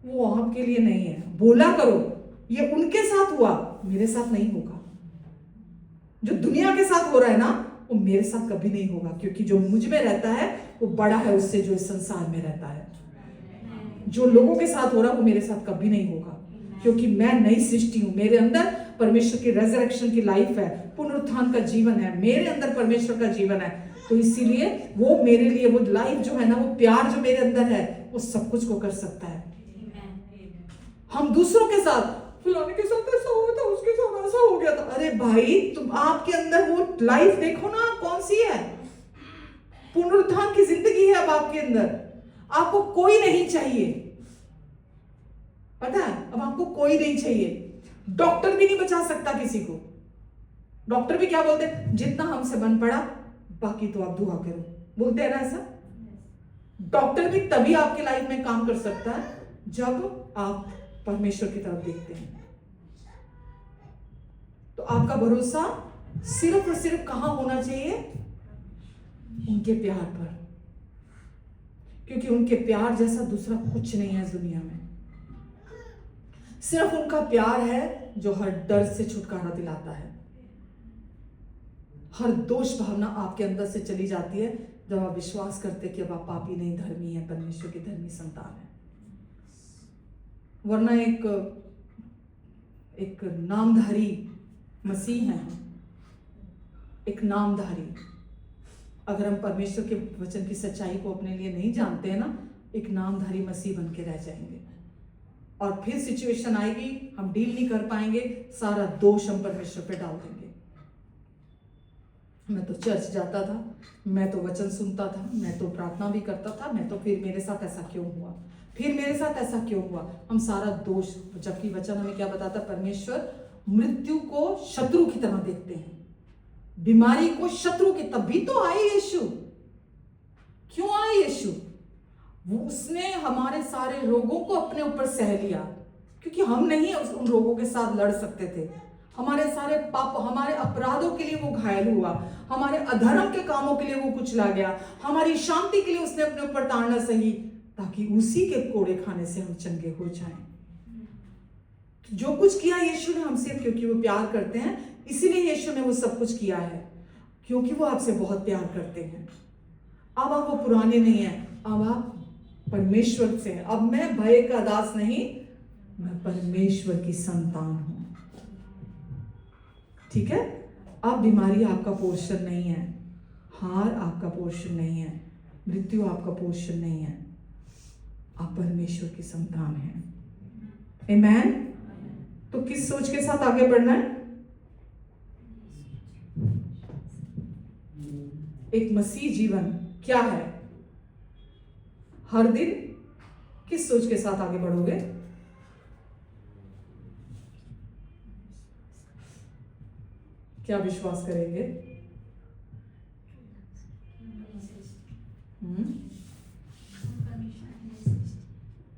वो आपके लिए नहीं है। बोला करो ये उनके साथ हुआ, मेरे साथ नहीं होगा। जो दुनिया के साथ हो रहा है ना, वो मेरे साथ कभी नहीं होगा, क्योंकि जो मुझ में रहता है वो बड़ा है उससे जो इस संसार में रहता है। जो लोगों के साथ हो रहा है वो मेरे साथ कभी नहीं होगा, क्योंकि मैं नई सृष्टि हूं। मेरे अंदर परमेश्वर की रेजरेक्शन की लाइफ है, पुनरुत्थान का जीवन है, मेरे अंदर परमेश्वर का जीवन है। तो इसीलिए वो मेरे लिए, वो लाइफ जो है ना, वो प्यार जो मेरे अंदर है, वो सब कुछ को कर सकता है। हम दूसरों के साथ, फलाने के साथ ऐसा हुआ था, उसके साथ ऐसा हो गया था, अरे भाई तुम आपके अंदर वो लाइफ देखो ना, कौन सी है? पुनरुत्थान की जिंदगी है अब आपके अंदर। आपको कोई नहीं चाहिए, पता है? अब आपको कोई नहीं चाहिए। डॉक्टर भी नहीं बचा सकता किसी को। डॉक्टर भी क्या बोलते हैं? जितना हमसे बन पड़ा, बाकी तो आप दुआ करो, बोलते हैं ना ऐसा। डॉक्टर भी तभी आपकी लाइफ में काम कर सकता है जब आप परमेश्वर की तरफ देखते हैं। तो आपका भरोसा सिर्फ और सिर्फ कहां होना चाहिए? उनके प्यार पर, क्योंकि उनके प्यार जैसा दूसरा कुछ नहीं है इस दुनिया में। सिर्फ उनका प्यार है जो हर डर से छुटकारा दिलाता है। हर दोष भावना आपके अंदर से चली जाती है जब आप विश्वास करते कि अब आप पापी नहीं, धर्मी है, परमेश्वर की धर्मी संतान है। वरना एक नामधारी मसीह है, एक नामधारी। अगर हम परमेश्वर के वचन की सच्चाई को अपने लिए नहीं जानते हैं ना, एक नामधारी मसीह बन के रह जाएंगे। और फिर सिचुएशन आएगी, हम डील नहीं कर पाएंगे, सारा दोष हम परमेश्वर पे डाल देंगे। मैं तो चर्च जाता था, मैं तो वचन सुनता था, मैं तो प्रार्थना भी करता था, मैं तो, फिर मेरे साथ ऐसा क्यों हुआ, फिर मेरे साथ ऐसा क्यों हुआ? हम सारा दोष, जबकि वचन हमें क्या बताता? परमेश्वर मृत्यु को शत्रु की तरह देखते हैं, बीमारी को शत्रु की। तभी तो आए यीशु। क्यों आए यीशु? वो, उसने हमारे सारे रोगों को अपने ऊपर सह लिया, क्योंकि हम नहीं उन रोगों के साथ लड़ सकते थे। हमारे सारे पाप, हमारे अपराधों के लिए वो घायल हुआ, हमारे अधर्म के कामों के लिए वो कुचला गया, हमारी शांति के लिए उसने अपने ऊपर ताड़ना सही, ताकि उसी के कोड़े खाने से हम चंगे हो जाएं। जो कुछ किया यीशु ने हमसे, क्योंकि वो प्यार करते हैं, इसीलिए यीशु ने वो सब कुछ किया है। क्योंकि वो आपसे बहुत प्यार करते हैं। अब आप वो पुराने नहीं हैं, अब आप परमेश्वर से हैं। अब मैं भय का दास नहीं, मैं परमेश्वर की संतान हूं। ठीक है? अब बीमारी आपका पोर्शन नहीं है, हार आपका पोर्शन नहीं है, मृत्यु आपका पोर्शन नहीं है। आप परमेश्वर की संतान हैं। आमेन। तो किस सोच के साथ आगे बढ़ना है? एक मसीह जीवन क्या है? हर दिन किस सोच के साथ आगे बढ़ोगे? क्या विश्वास करेंगे?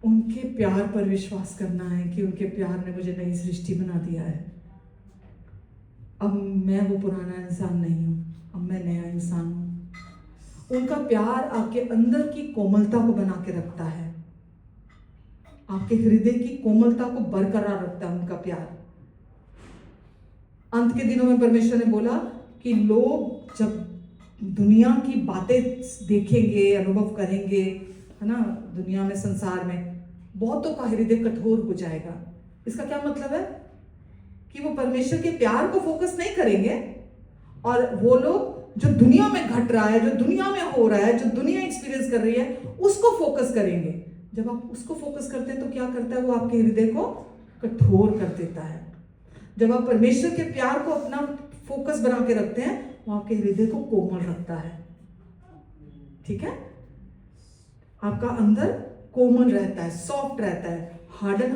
उनके प्यार पर विश्वास करना है कि उनके प्यार ने मुझे नई सृष्टि बना दिया है। अब मैं वो पुराना इंसान नहीं हूं, अब मैं नया इंसान हूं। उनका प्यार आपके अंदर की कोमलता को बना के रखता है, आपके हृदय की कोमलता को बरकरार रखता है उनका प्यार। अंत के दिनों में परमेश्वर ने बोला कि लोग जब दुनिया की बातें देखेंगे, अनुभव करेंगे, है ना, दुनिया में, संसार में बहुतों का हृदय कठोर हो जाएगा। इसका क्या मतलब है? कि वो परमेश्वर के प्यार को फोकस नहीं करेंगे, और वो लोग जो दुनिया में घट रहा है, जो दुनिया में हो रहा है, जो दुनिया एक्सपीरियंस कर रही है, उसको फोकस करेंगे। जब आप उसको फोकस करते हैं तो क्या करता है? वो आपके हृदय को कठोर कर देता है। जब आप परमेश्वर के प्यार को अपना फोकस बना के रखते हैं, वो आपके हृदय को कोमल रखता है। ठीक है? आपका अंदर कोमल रहता है, सॉफ्ट रहता है। हार्टेड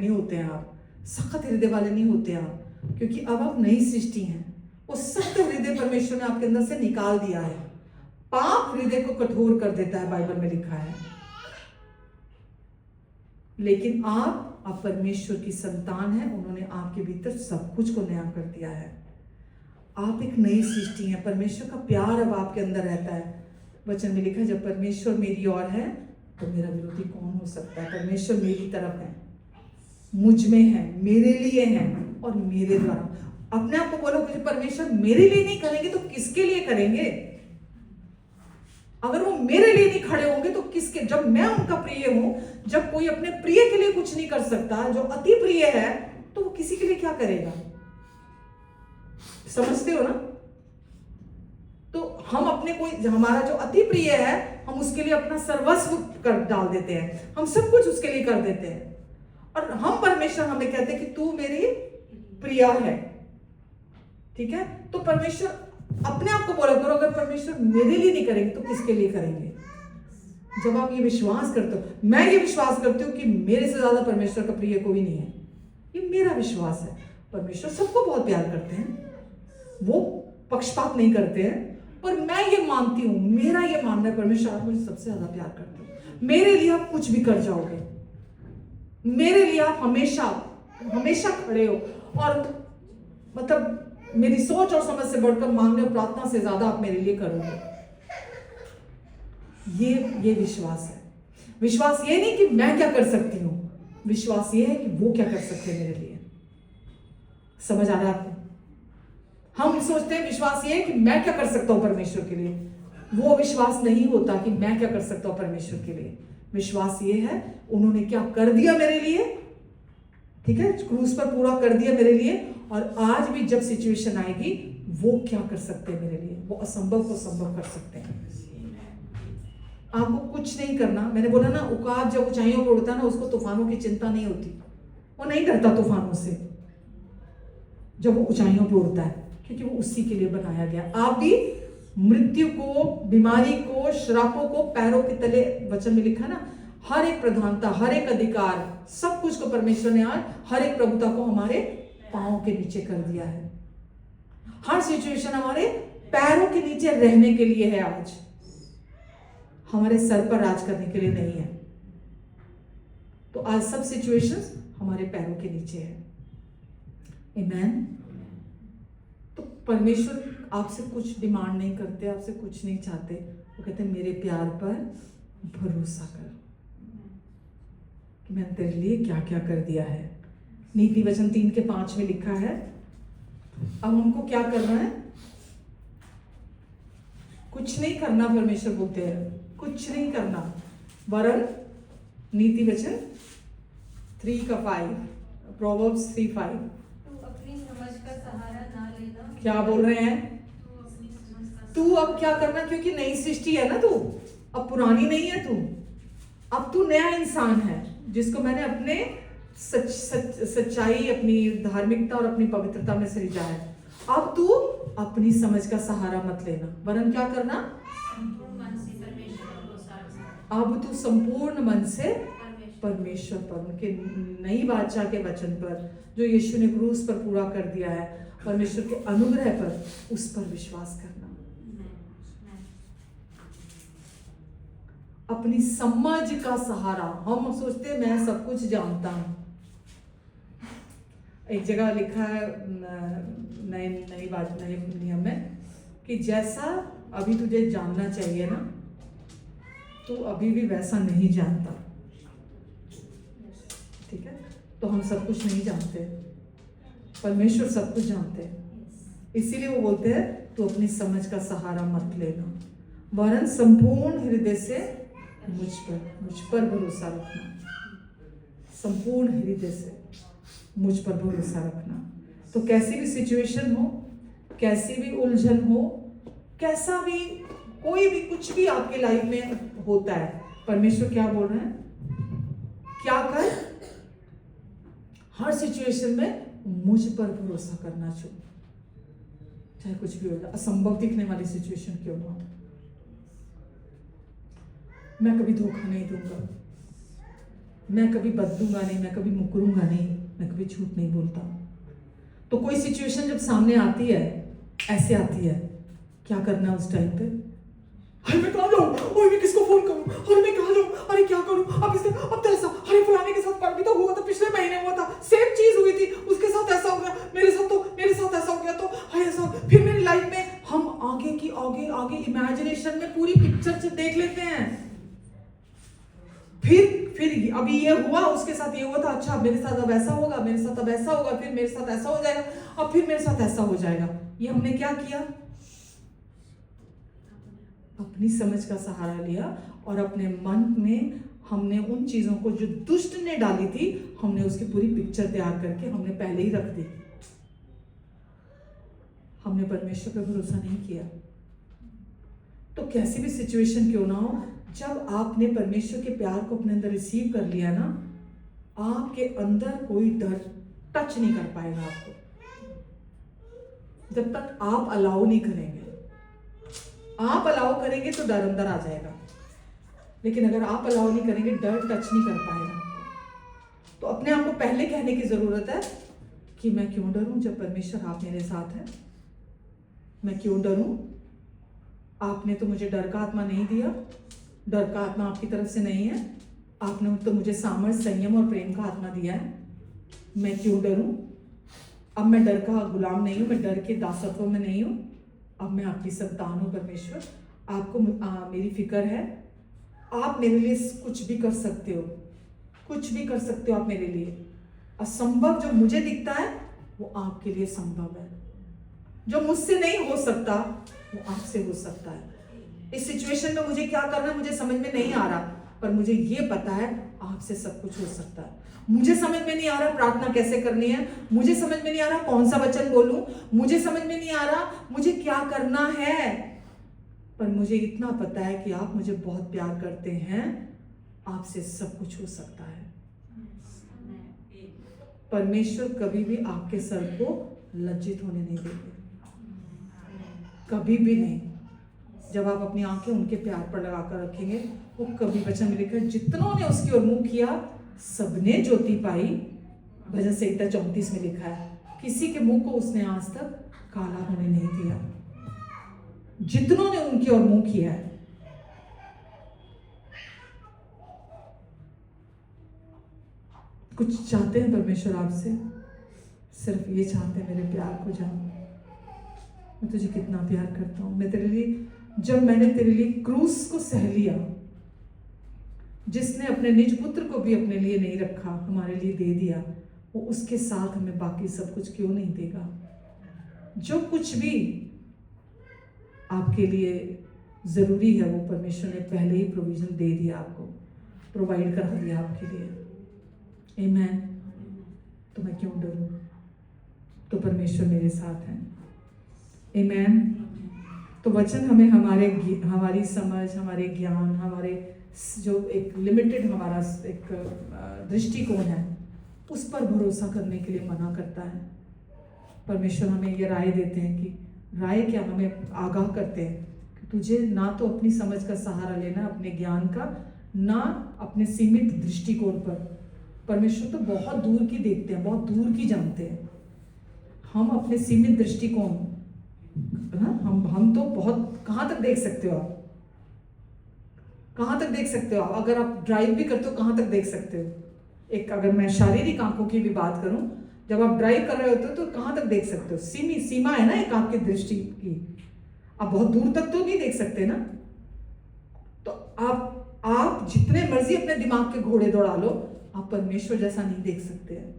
नहीं होते हैं आप, सख्त हृदय वाले नहीं होते आप, क्योंकि अब आप नई सृष्टि हैं। वो सख्त हृदय परमेश्वर ने आपके अंदर से निकाल दिया है। पाप हृदय को कठोर कर देता है, बाइबल में लिखा है। लेकिन आप परमेश्वर की संतान हैं, उन्होंने आपके भीतर सब कुछ को नया कर दिया है। आप एक नई सृष्टि हैं। परमेश्वर का प्यार अब आपके अंदर रहता है। वचन में लिखा है, जब परमेश्वर मेरी ओर है तो मेरा विरोधी कौन हो सकता है? परमेश्वर मेरी तरफ है, मुझ में है, मेरे लिए है और मेरे द्वारा। अपने आप को बोलो कि परमेश्वर मेरे लिए नहीं करेंगे तो किसके लिए करेंगे? अगर वो मेरे लिए नहीं खड़े होंगे तो किसके? जब मैं उनका प्रिय हूं, जब कोई अपने प्रिय के लिए कुछ नहीं कर सकता, जो अति प्रिय है, तो वो किसी के लिए क्या करेगा? समझते हो ना? तो हम अपने कोई, हमारा जो अति प्रिय है, हम उसके लिए अपना सर्वस्व कर डाल देते हैं, हम सब कुछ उसके लिए कर देते हैं। और हम परमेश्वर हमें कहते हैं कि तू मेरी प्रिया है। ठीक है? तो परमेश्वर, अपने आप को बोला करो, अगर परमेश्वर मेरे लिए नहीं करेंगे तो किसके लिए करेंगे? जब आप ये विश्वास करते हो, मैं ये विश्वास करती हूँ कि मेरे से ज्यादा परमेश्वर का प्रिय कोई नहीं है, ये मेरा विश्वास है। परमेश्वर सबको बहुत प्यार करते हैं, वो पक्षपात नहीं करते हैं, पर मैं ये मानती हूँ, मेरा ये मानना है, परमेश्वर आप मुझे सबसे ज्यादा प्यार करते हो। मेरे लिए आप कुछ भी कर जाओगे, मेरे लिए आप हमेशा हमेशा खड़े हो, और मतलब मेरी सोच और समझ से बढ़कर मांगने और प्रार्थना से ज्यादा आप मेरे लिए करोगे। ये विश्वास है। विश्वास ये नहीं कि मैं क्या कर सकती हूं, विश्वास ये है कि वो क्या कर सकते हैं मेरे लिए। समझ आ रहा है आपको? हम सोचते हैं विश्वास ये है कि मैं क्या कर सकता हूं परमेश्वर के लिए, वो विश्वास नहीं होता कि मैं क्या कर सकता हूं परमेश्वर के लिए। विश्वास ये है, उन्होंने क्या कर दिया मेरे लिए, ठीक है, क्रूस पर पूरा कर दिया मेरे लिए, और आज भी जब सिचुएशन आएगी वो क्या कर सकते हैं मेरे लिए, वो असंभव को संभव कर सकते हैं। आपको कुछ नहीं करना। मैंने बोला ना, उकाब जब ऊंचाइयों पर उड़ता है ना, उसको तूफानों की चिंता नहीं होती, वो नहीं डरता तूफानों से जब वो ऊंचाइयों पर उड़ता है, क्योंकि वो उसी के लिए बनाया गया। आप भी मृत्यु को, बीमारी को, श्रापों को पैरों के तले, वचन में लिखा ना, हर एक प्रधानता, हर एक अधिकार, सब कुछ को परमेश्वर ने आज, हर एक प्रभुता को हमारे पांव के नीचे कर दिया है। हर सिचुएशन हमारे पैरों के नीचे रहने के लिए है आज, हमारे सर पर राज करने के लिए नहीं है। तो आज सब सिचुएशंस हमारे पैरों के नीचे है। आमेन। तो परमेश्वर आपसे कुछ डिमांड नहीं करते, आपसे कुछ नहीं चाहते। वो कहते हैं मेरे प्यार पर भरोसा कर कि मैंने तेरे लिए क्या क्या कर दिया है। नीति वचन 3:5 में लिखा है, अब हमको क्या करना है? कुछ नहीं करना, परमेश्वर बोलते हैं कुछ नहीं करना, वरन नीति वचन 3:5, प्रोवर्ब्स 3:5 तू अपनी समझ का सहारा ना लेना। क्या बोल रहे हैं? तू अब क्या करना, क्योंकि नई सृष्टि है ना, तू अब पुरानी नहीं है, तू अब तू नया इंसान है जिसको मैंने अपने सच्चाई, अपनी धार्मिकता और अपनी पवित्रता में सृजा है। अब तू अपनी समझ का सहारा मत लेना, वरन क्या करना? अब तू संपूर्ण मन से परमेश्वर पर, उनके नई वाचा के वचन पर, जो यीशु ने क्रूस पर पूरा कर दिया है, परमेश्वर के अनुग्रह पर, उस पर विश्वास करना। अपनी समझ का सहारा। हम सोचते हैं मैं सब कुछ जानता हूं। एक जगह लिखा है नए नियम में कि जैसा अभी तुझे जानना चाहिए ना, तू अभी भी वैसा नहीं जानता। ठीक है, तो हम सब कुछ नहीं जानते, परमेश्वर सब कुछ जानते हैं। इसीलिए वो बोलते हैं तू अपनी समझ का सहारा मत लेना, वरन संपूर्ण हृदय से मुझ पर भरोसा रखना। संपूर्ण हृदय से मुझ पर भरोसा रखना। तो कैसी भी सिचुएशन हो, कैसी भी उलझन हो, कैसा भी कोई भी कुछ भी आपके लाइफ में होता है, परमेश्वर क्या बोल रहे हैं? क्या कर? हर सिचुएशन में मुझ पर भरोसा करना चाहिए, चाहे कुछ भी हो जाए, असंभव दिखने वाली सिचुएशन क्यों ना हो। मैं कभी धोखा नहीं दूंगा, मैं कभी बदलूंगा नहीं, मैं कभी मुकरूंगा नहीं, मैं कभी झूठ नहीं बोलता। तो कोई सिचुएशन जब सामने आती है, ऐसे आती है, क्या करना उस टाइम पे? अरे मैं कहाँ जाऊँ, और मैं किसको फोन करूँ, और मैं कहाँ जाऊँ, अरे क्या करूँ, अब तो ऐसा, अरे फलाने के साथ भी तो हुआ था, पिछले महीने हुआ था, सेम चीज हुई थी, उसके साथ ऐसा हो गया, मेरे साथ ऐसा हो गया, तो हाय ऐसा। फिर मेरी लाइफ में हम आगे इमेजिनेशन में पूरी पिक्चर देख लेते हैं। फिर अभी ये हुआ, उसके साथ ये हुआ था, अच्छा मेरे साथ अब ऐसा होगा, मेरे साथ अब ऐसा होगा, फिर मेरे साथ ऐसा हो जाएगा, अब फिर मेरे साथ ऐसा हो जाएगा। ये हमने क्या किया? अपनी समझ का सहारा लिया और अपने मन में हमने उन चीजों को जो दुष्ट ने डाली थी, हमने उसकी पूरी पिक्चर तैयार करके हमने पहले ही रख दी। हमने परमेश्वर पर भरोसा नहीं किया। तो कैसी भी सिचुएशन क्यों ना हो, जब आपने परमेश्वर के प्यार को अपने अंदर रिसीव कर लिया ना, आपके अंदर कोई डर टच नहीं कर पाएगा आपको, जब तक आप अलाउ नहीं करेंगे। आप अलाउ करेंगे तो डर अंदर आ जाएगा, लेकिन अगर आप अलाउ नहीं करेंगे, डर टच नहीं कर पाएगा। तो अपने आप को पहले कहने की जरूरत है कि मैं क्यों डरूं जब परमेश्वर आप मेरे साथ है। मैं क्यों डरूं? आपने तो मुझे डर का आत्मा नहीं दिया, डर का आत्मा आपकी तरफ से नहीं है। आपने तो मुझे सामर्थ, संयम और प्रेम का आत्मा दिया है। मैं क्यों डरूं? अब मैं डर का गुलाम नहीं हूं, मैं डर के दासत्व में नहीं हूं। अब मैं आपकी संतान हूं। परमेश्वर, आपको मेरी फिक्र है। आप मेरे लिए कुछ भी कर सकते हो, कुछ भी कर सकते हो आप मेरे लिए। असंभव जो मुझे दिखता है वो आपके लिए संभव है। जो मुझसे नहीं हो सकता वो आपसे हो सकता है। इस सिचुएशन में मुझे क्या करना है मुझे समझ में नहीं आ रहा, पर मुझे ये पता है आपसे सब कुछ हो सकता है। मुझे समझ में नहीं आ रहा प्रार्थना कैसे करनी है, मुझे समझ में नहीं आ रहा कौन सा वचन बोलूं, मुझे समझ में नहीं आ रहा मुझे क्या करना है, पर मुझे इतना पता है कि आप मुझे बहुत प्यार करते हैं, आपसे सब कुछ हो सकता है। परमेश्वर कभी भी आपके सर को लज्जित होने नहीं देंगे, कभी भी नहीं। जब आप अपनी आंखें उनके प्यार पर लगाकर रखेंगे, वो कभी, वचन में लिखा है, जितनों ने उसकी ओर मुंह किया सबने ज्योति पाई। भजन संहिता 34 में लिखा है, किसी के मुंह को उसने आज तक काला होने नहीं दिया, जितनों ने उनकी ओर मुंह किया है। कुछ चाहते हैं परमेश्वर आपसे, सिर्फ ये चाहते हैं मेरे प्यार को जान, मैं तुझे कितना प्यार करता हूं। मैं तेरे लिए, जब मैंने तेरे लिए क्रूस को सह लिया, जिसने अपने निज पुत्र को भी अपने लिए नहीं रखा, हमारे लिए दे दिया, वो उसके साथ हमें बाकी सब कुछ क्यों नहीं देगा। जो कुछ भी आपके लिए ज़रूरी है वो परमेश्वर ने पहले ही प्रोविज़न दे दिया, आपको प्रोवाइड करा दिया आपके लिए। आमीन। तो मैं क्यों डरूं? तो परमेश्वर मेरे साथ है। आमीन। तो वचन हमें हमारी समझ, हमारे ज्ञान, हमारे जो एक लिमिटेड हमारा एक दृष्टिकोण है, उस पर भरोसा करने के लिए मना करता है। परमेश्वर हमें ये राय देते हैं कि राय क्या, हमें आगाह करते हैं कि तुझे ना तो अपनी समझ का सहारा लेना, अपने ज्ञान का, ना अपने सीमित दृष्टिकोण पर। परमेश्वर तो बहुत दूर की देखते हैं, बहुत दूर की जानते हैं। हम अपने सीमित दृष्टिकोण, हम तो बहुत, कहाँ तक देख सकते हो आप? कहाँ तक देख सकते हो आप? अगर आप ड्राइव भी करते हो कहाँ तक देख सकते हो? एक अगर मैं शारीरिक आंखों की भी बात करूं, जब आप ड्राइव कर रहे होते हो तो कहाँ तक देख सकते हो? सीमा है ना एक आपकी दृष्टि की, आप बहुत दूर तक तो नहीं देख सकते ना। तो आप जितने मर्जी अपने दिमाग के घोड़े दौड़ा लो, आप परमेश्वर जैसा नहीं देख सकते हैं।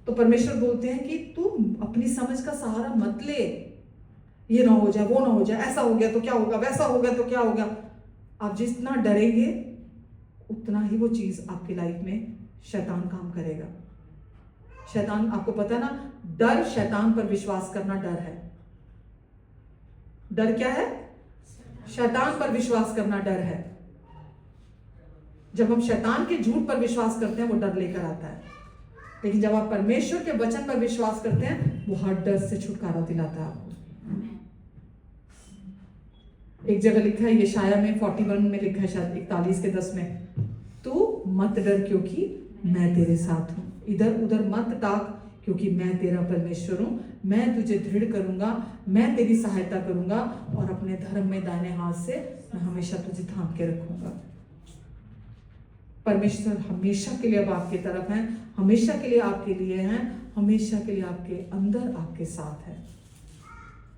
तो परमेश्वर बोलते हैं कि तू अपनी समझ का सहारा मत ले, ये ना हो जाए, वो ना हो जाए, ऐसा हो गया तो क्या होगा, वैसा हो गया तो क्या होगा। आप जितना डरेंगे उतना ही वो चीज आपकी लाइफ में शैतान काम करेगा। शैतान, आपको पता ना, डर, शैतान पर विश्वास करना डर है। डर क्या है? शैतान पर विश्वास करना डर है। जब हम शैतान के झूठ पर विश्वास करते हैं वो डर लेकर आता है, लेकिन जब आप परमेश्वर के वचन पर विश्वास करते हैं वो हर डर से छुटकारा दिलाता है आपको। एक जगह लिखा है, यशाया में 41 में लिखा है, शायद 41:10 में, तू मत डर क्योंकि मैं तेरे साथ हूं। इधर उधर मत ताक क्योंकि मैं तेरा परमेश्वर हूं। मैं तुझे दृढ़ करूंगा, मैं तेरी सहायता करूंगा और अपने धर्म में दाहिने हाथ से मैं हमेशा तुझे थाम के रखूंगा। परमेश्वर हमेशा के लिए अब आपकी तरफ है, हमेशा के लिए आपके लिए हैं, हमेशा के लिए आपके अंदर, आपके साथ है।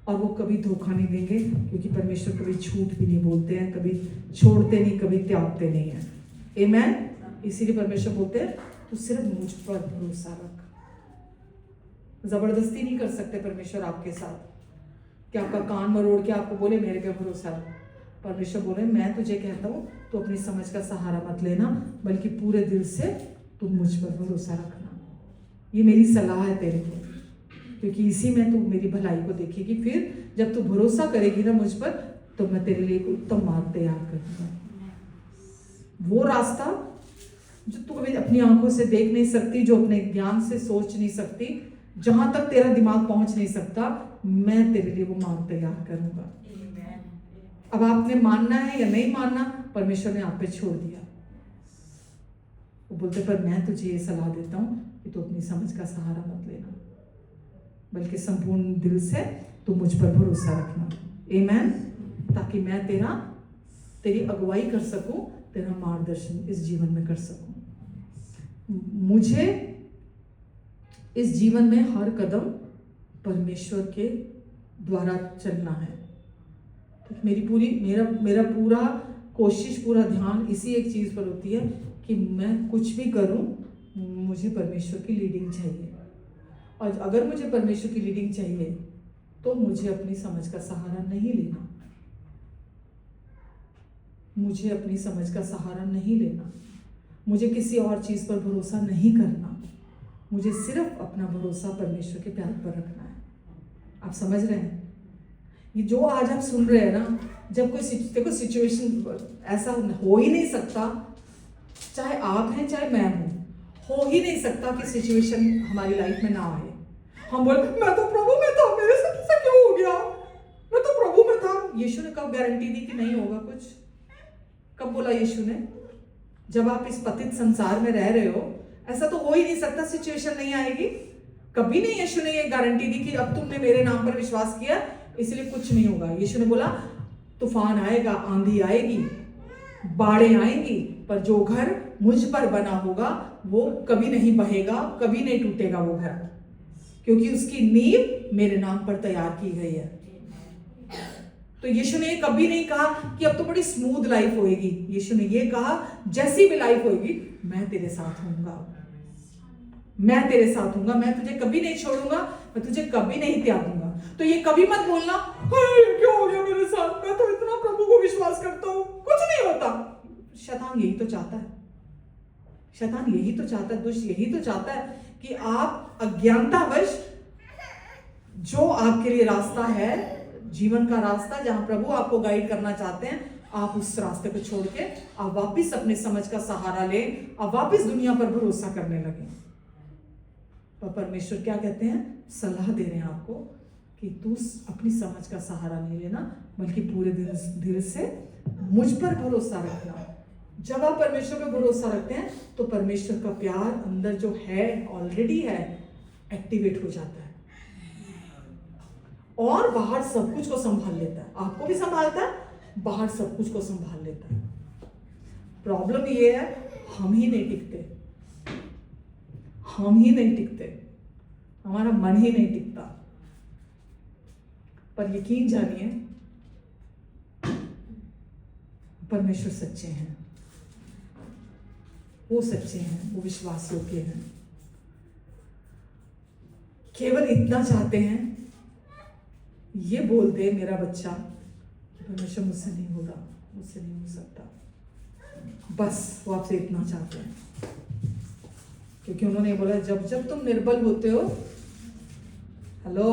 और वो कभी धोखा नहीं देंगे, क्योंकि परमेश्वर कभी झूठ भी नहीं बोलते हैं, कभी छोड़ते नहीं, कभी त्यागते नहीं है। आमीन। इसीलिए परमेश्वर बोलते हैं तू सिर्फ मुझ पर भरोसा रख। जबरदस्ती नहीं कर सकते परमेश्वर आपके साथ कि आपका कान मरोड़ के आपको बोले मेरे पे भरोसा रख। परमेश्वर बोले मैं तुझे कहता हूँ तो अपनी समझ का सहारा मत लेना, बल्कि पूरे दिल से तू मुझ पर भरोसा रखना। ये मेरी सलाह है तेरे को, क्योंकि इसी में तू मेरी भलाई को देखेगी। फिर जब तू भरोसा करेगी ना मुझ पर, तो मैं तेरे लिए एक उत्तम मार्ग तैयार करूंगा। वो रास्ता जो तू कभी अपनी आंखों से देख नहीं सकती, जो अपने ज्ञान से सोच नहीं सकती, जहां तक तेरा दिमाग पहुंच नहीं सकता, मैं तेरे लिए वो मार्ग तैयार करूंगा। अब आपने मानना है या नहीं मानना, परमेश्वर ने आप पे छोड़ दिया। वो बोलते पर मैं तुझे ये सलाह देता हूं कि तू अपनी समझ का सहारा मत लेना, बल्कि संपूर्ण दिल से तू मुझ पर भरोसा रखना। आमीन। ताकि मैं तेरी अगुवाई कर सकूं, तेरा मार्गदर्शन इस जीवन में कर सकूं। मुझे इस जीवन में हर कदम परमेश्वर के द्वारा चलना है। तो मेरा पूरा कोशिश, पूरा ध्यान इसी एक चीज पर होती है कि मैं कुछ भी करूं, मुझे परमेश्वर की लीडिंग चाहिए। और अगर मुझे परमेश्वर की लीडिंग चाहिए तो मुझे अपनी समझ का सहारा नहीं लेना, मुझे अपनी समझ का सहारा नहीं लेना, मुझे किसी और चीज पर भरोसा नहीं करना, मुझे सिर्फ अपना भरोसा परमेश्वर के प्यार पर रखना है। आप समझ रहे हैं? ये जो आज आप सुन रहे हैं ना, जब कोई देखो सिचुएशन ऐसा हो ही नहीं सकता, चाहे आप हैं चाहे मैं हूं, हो ही नहीं सकता कि सिचुएशन हमारी लाइफ में ना आए। हम बोले मैं तो प्रभु में था, मेरे साथ ऐसा क्यों हो गया, मैं तो प्रभु में था। यीशु ने कब गारंटी दी कि नहीं होगा कुछ? कब बोला यीशु ने? जब आप इस पतित संसार में रह रहे हो, ऐसा तो हो ही नहीं सकता सिचुएशन नहीं आएगी। कभी नहीं यीशु ने ये गारंटी दी कि अब तुमने मेरे नाम पर विश्वास किया इसलिए कुछ नहीं होगा। यीशु ने बोला तूफान आएगा, आंधी आएगी, बाढ़ें आएंगी, पर जो घर मुझ पर बना होगा वो कभी नहीं बहेगा, कभी नहीं टूटेगा वो घर, क्योंकि उसकी नींव मेरे नाम पर तैयार की गई है। तो यीशु ने कभी नहीं कहा कि अब तो बड़ी स्मूथ लाइफ होएगी। यीशु ने ये कहा जैसी भी लाइफ होएगी मैं तेरे साथ हूंगा, मैं तेरे साथ हूंगा, मैं तुझे कभी नहीं छोड़ूंगा, मैं तुझे कभी नहीं त्यागूंगा। तो ये कभी मत बोलना क्या हो गया मेरे साथ, मैं तो इतना प्रभु को विश्वास करता हूँ, कुछ नहीं होता। शैतान यही तो चाहता है, शैतान यही तो चाहता है, दुष्ट यही तो चाहता है कि आप अज्ञानतावश जो आपके लिए रास्ता है, जीवन का रास्ता जहां प्रभु आपको गाइड करना चाहते हैं, आप उस रास्ते को छोड़ के आप वापिस अपने समझ का सहारा लें, आप वापिस दुनिया पर भरोसा करने लगे। तो परमेश्वर क्या कहते हैं, सलाह दे रहे हैं आपको कि तू अपनी समझ का सहारा नहीं लेना, बल्कि पूरे दिल से मुझ पर भरोसा रखना। जब आप परमेश्वर पर भरोसा रखते हैं तो परमेश्वर का प्यार अंदर जो है, ऑलरेडी है, एक्टिवेट हो जाता है और बाहर सब कुछ को संभाल लेता है। आपको भी संभालता है, बाहर सब कुछ को संभाल लेता है। प्रॉब्लम ये है, हम ही नहीं टिकते, हम ही नहीं टिकते, हमारा मन ही नहीं टिकता। पर यकीन जानिए, परमेश्वर सच्चे हैं, वो सच्चे हैं, वो विश्वास योग्य हैं। केवल इतना चाहते हैं, ये बोल दे मेरा बच्चा कि परमेश्वर मुझसे नहीं हो रहा, मुझसे नहीं हो सकता, बस वो आपसे इतना चाहते हैं। क्योंकि उन्होंने बोला जब जब तुम निर्बल होते हो, हेलो,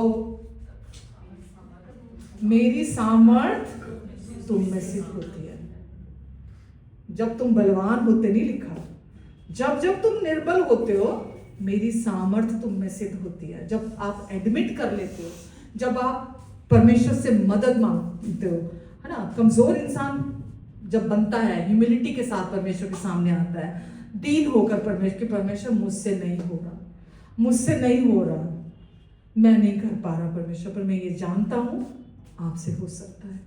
मेरी सामर्थ तुम में सिद्ध होती है। जब तुम बलवान होते नहीं लिखा, जब जब तुम निर्बल होते हो, मेरी सामर्थ तुम में सिद्ध होती है। जब आप एडमिट कर लेते हो, जब आप परमेश्वर से मदद मांगते हो, है ना। कमजोर इंसान जब बनता है, ह्यूमिलिटी के साथ परमेश्वर के सामने आता है, दीन होकर परमेश्वर मुझसे नहीं हो रहा, मुझसे नहीं हो रहा, मैं नहीं कर पा रहा परमेश्वर, पर मैं ये जानता हूं आपसे हो सकता है,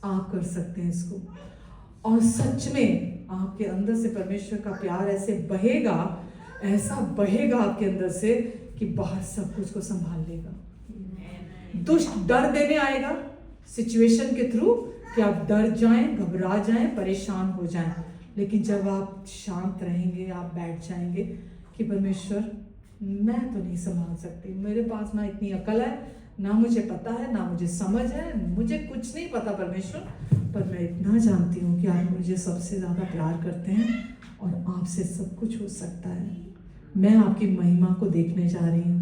आप कर सकते हैं इसको। और सच में आपके अंदर से परमेश्वर का प्यार ऐसे बहेगा, ऐसा बहेगा आपके अंदर से कि बाहर सब कुछ को संभाल लेगा। दुष्ट डर देने आएगा सिचुएशन के थ्रू कि आप डर जाएं, घबरा जाएं, परेशान हो जाएं, लेकिन जब आप शांत रहेंगे, आप बैठ जाएंगे कि परमेश्वर मैं तो नहीं संभाल सकती, मेरे पास ना इतनी अकल है, ना मुझे पता है, ना मुझे समझ है, मुझे कुछ नहीं पता परमेश्वर, पर मैं इतना जानती हूँ कि आप मुझे सबसे ज़्यादा प्यार करते हैं और आपसे सब कुछ हो सकता है। मैं आपकी महिमा को देखने जा रही हूँ,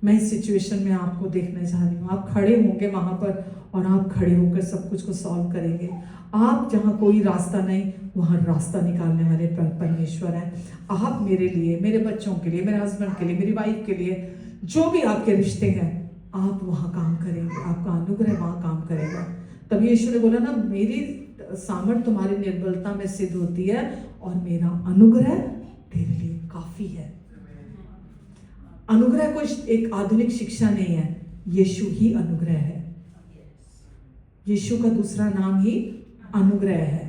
मैं इस सिचुएशन में आपको देखने जा रही हूँ। आप खड़े होंगे वहाँ पर और आप खड़े होकर सब कुछ को सॉल्व करेंगे। आप जहाँ कोई रास्ता नहीं, वहाँ रास्ता निकालने वाले परमेश्वर हैं। आप मेरे लिए, मेरे बच्चों के लिए, मेरे हस्बैंड के लिए, मेरी वाइफ के लिए, जो भी आपके रिश्ते हैं, आप वहाँ काम करेंगे, आपका अनुग्रह वहाँ काम करेगा। तभी यीशु ने बोला ना, मेरी सामर्थ तुम्हारी निर्बलता में सिद्ध होती है और मेरा अनुग्रह तेरे लिए काफी है। अनुग्रह कोई एक आधुनिक शिक्षा नहीं है, यीशु ही अनुग्रह है। यीशु का दूसरा नाम ही अनुग्रह है।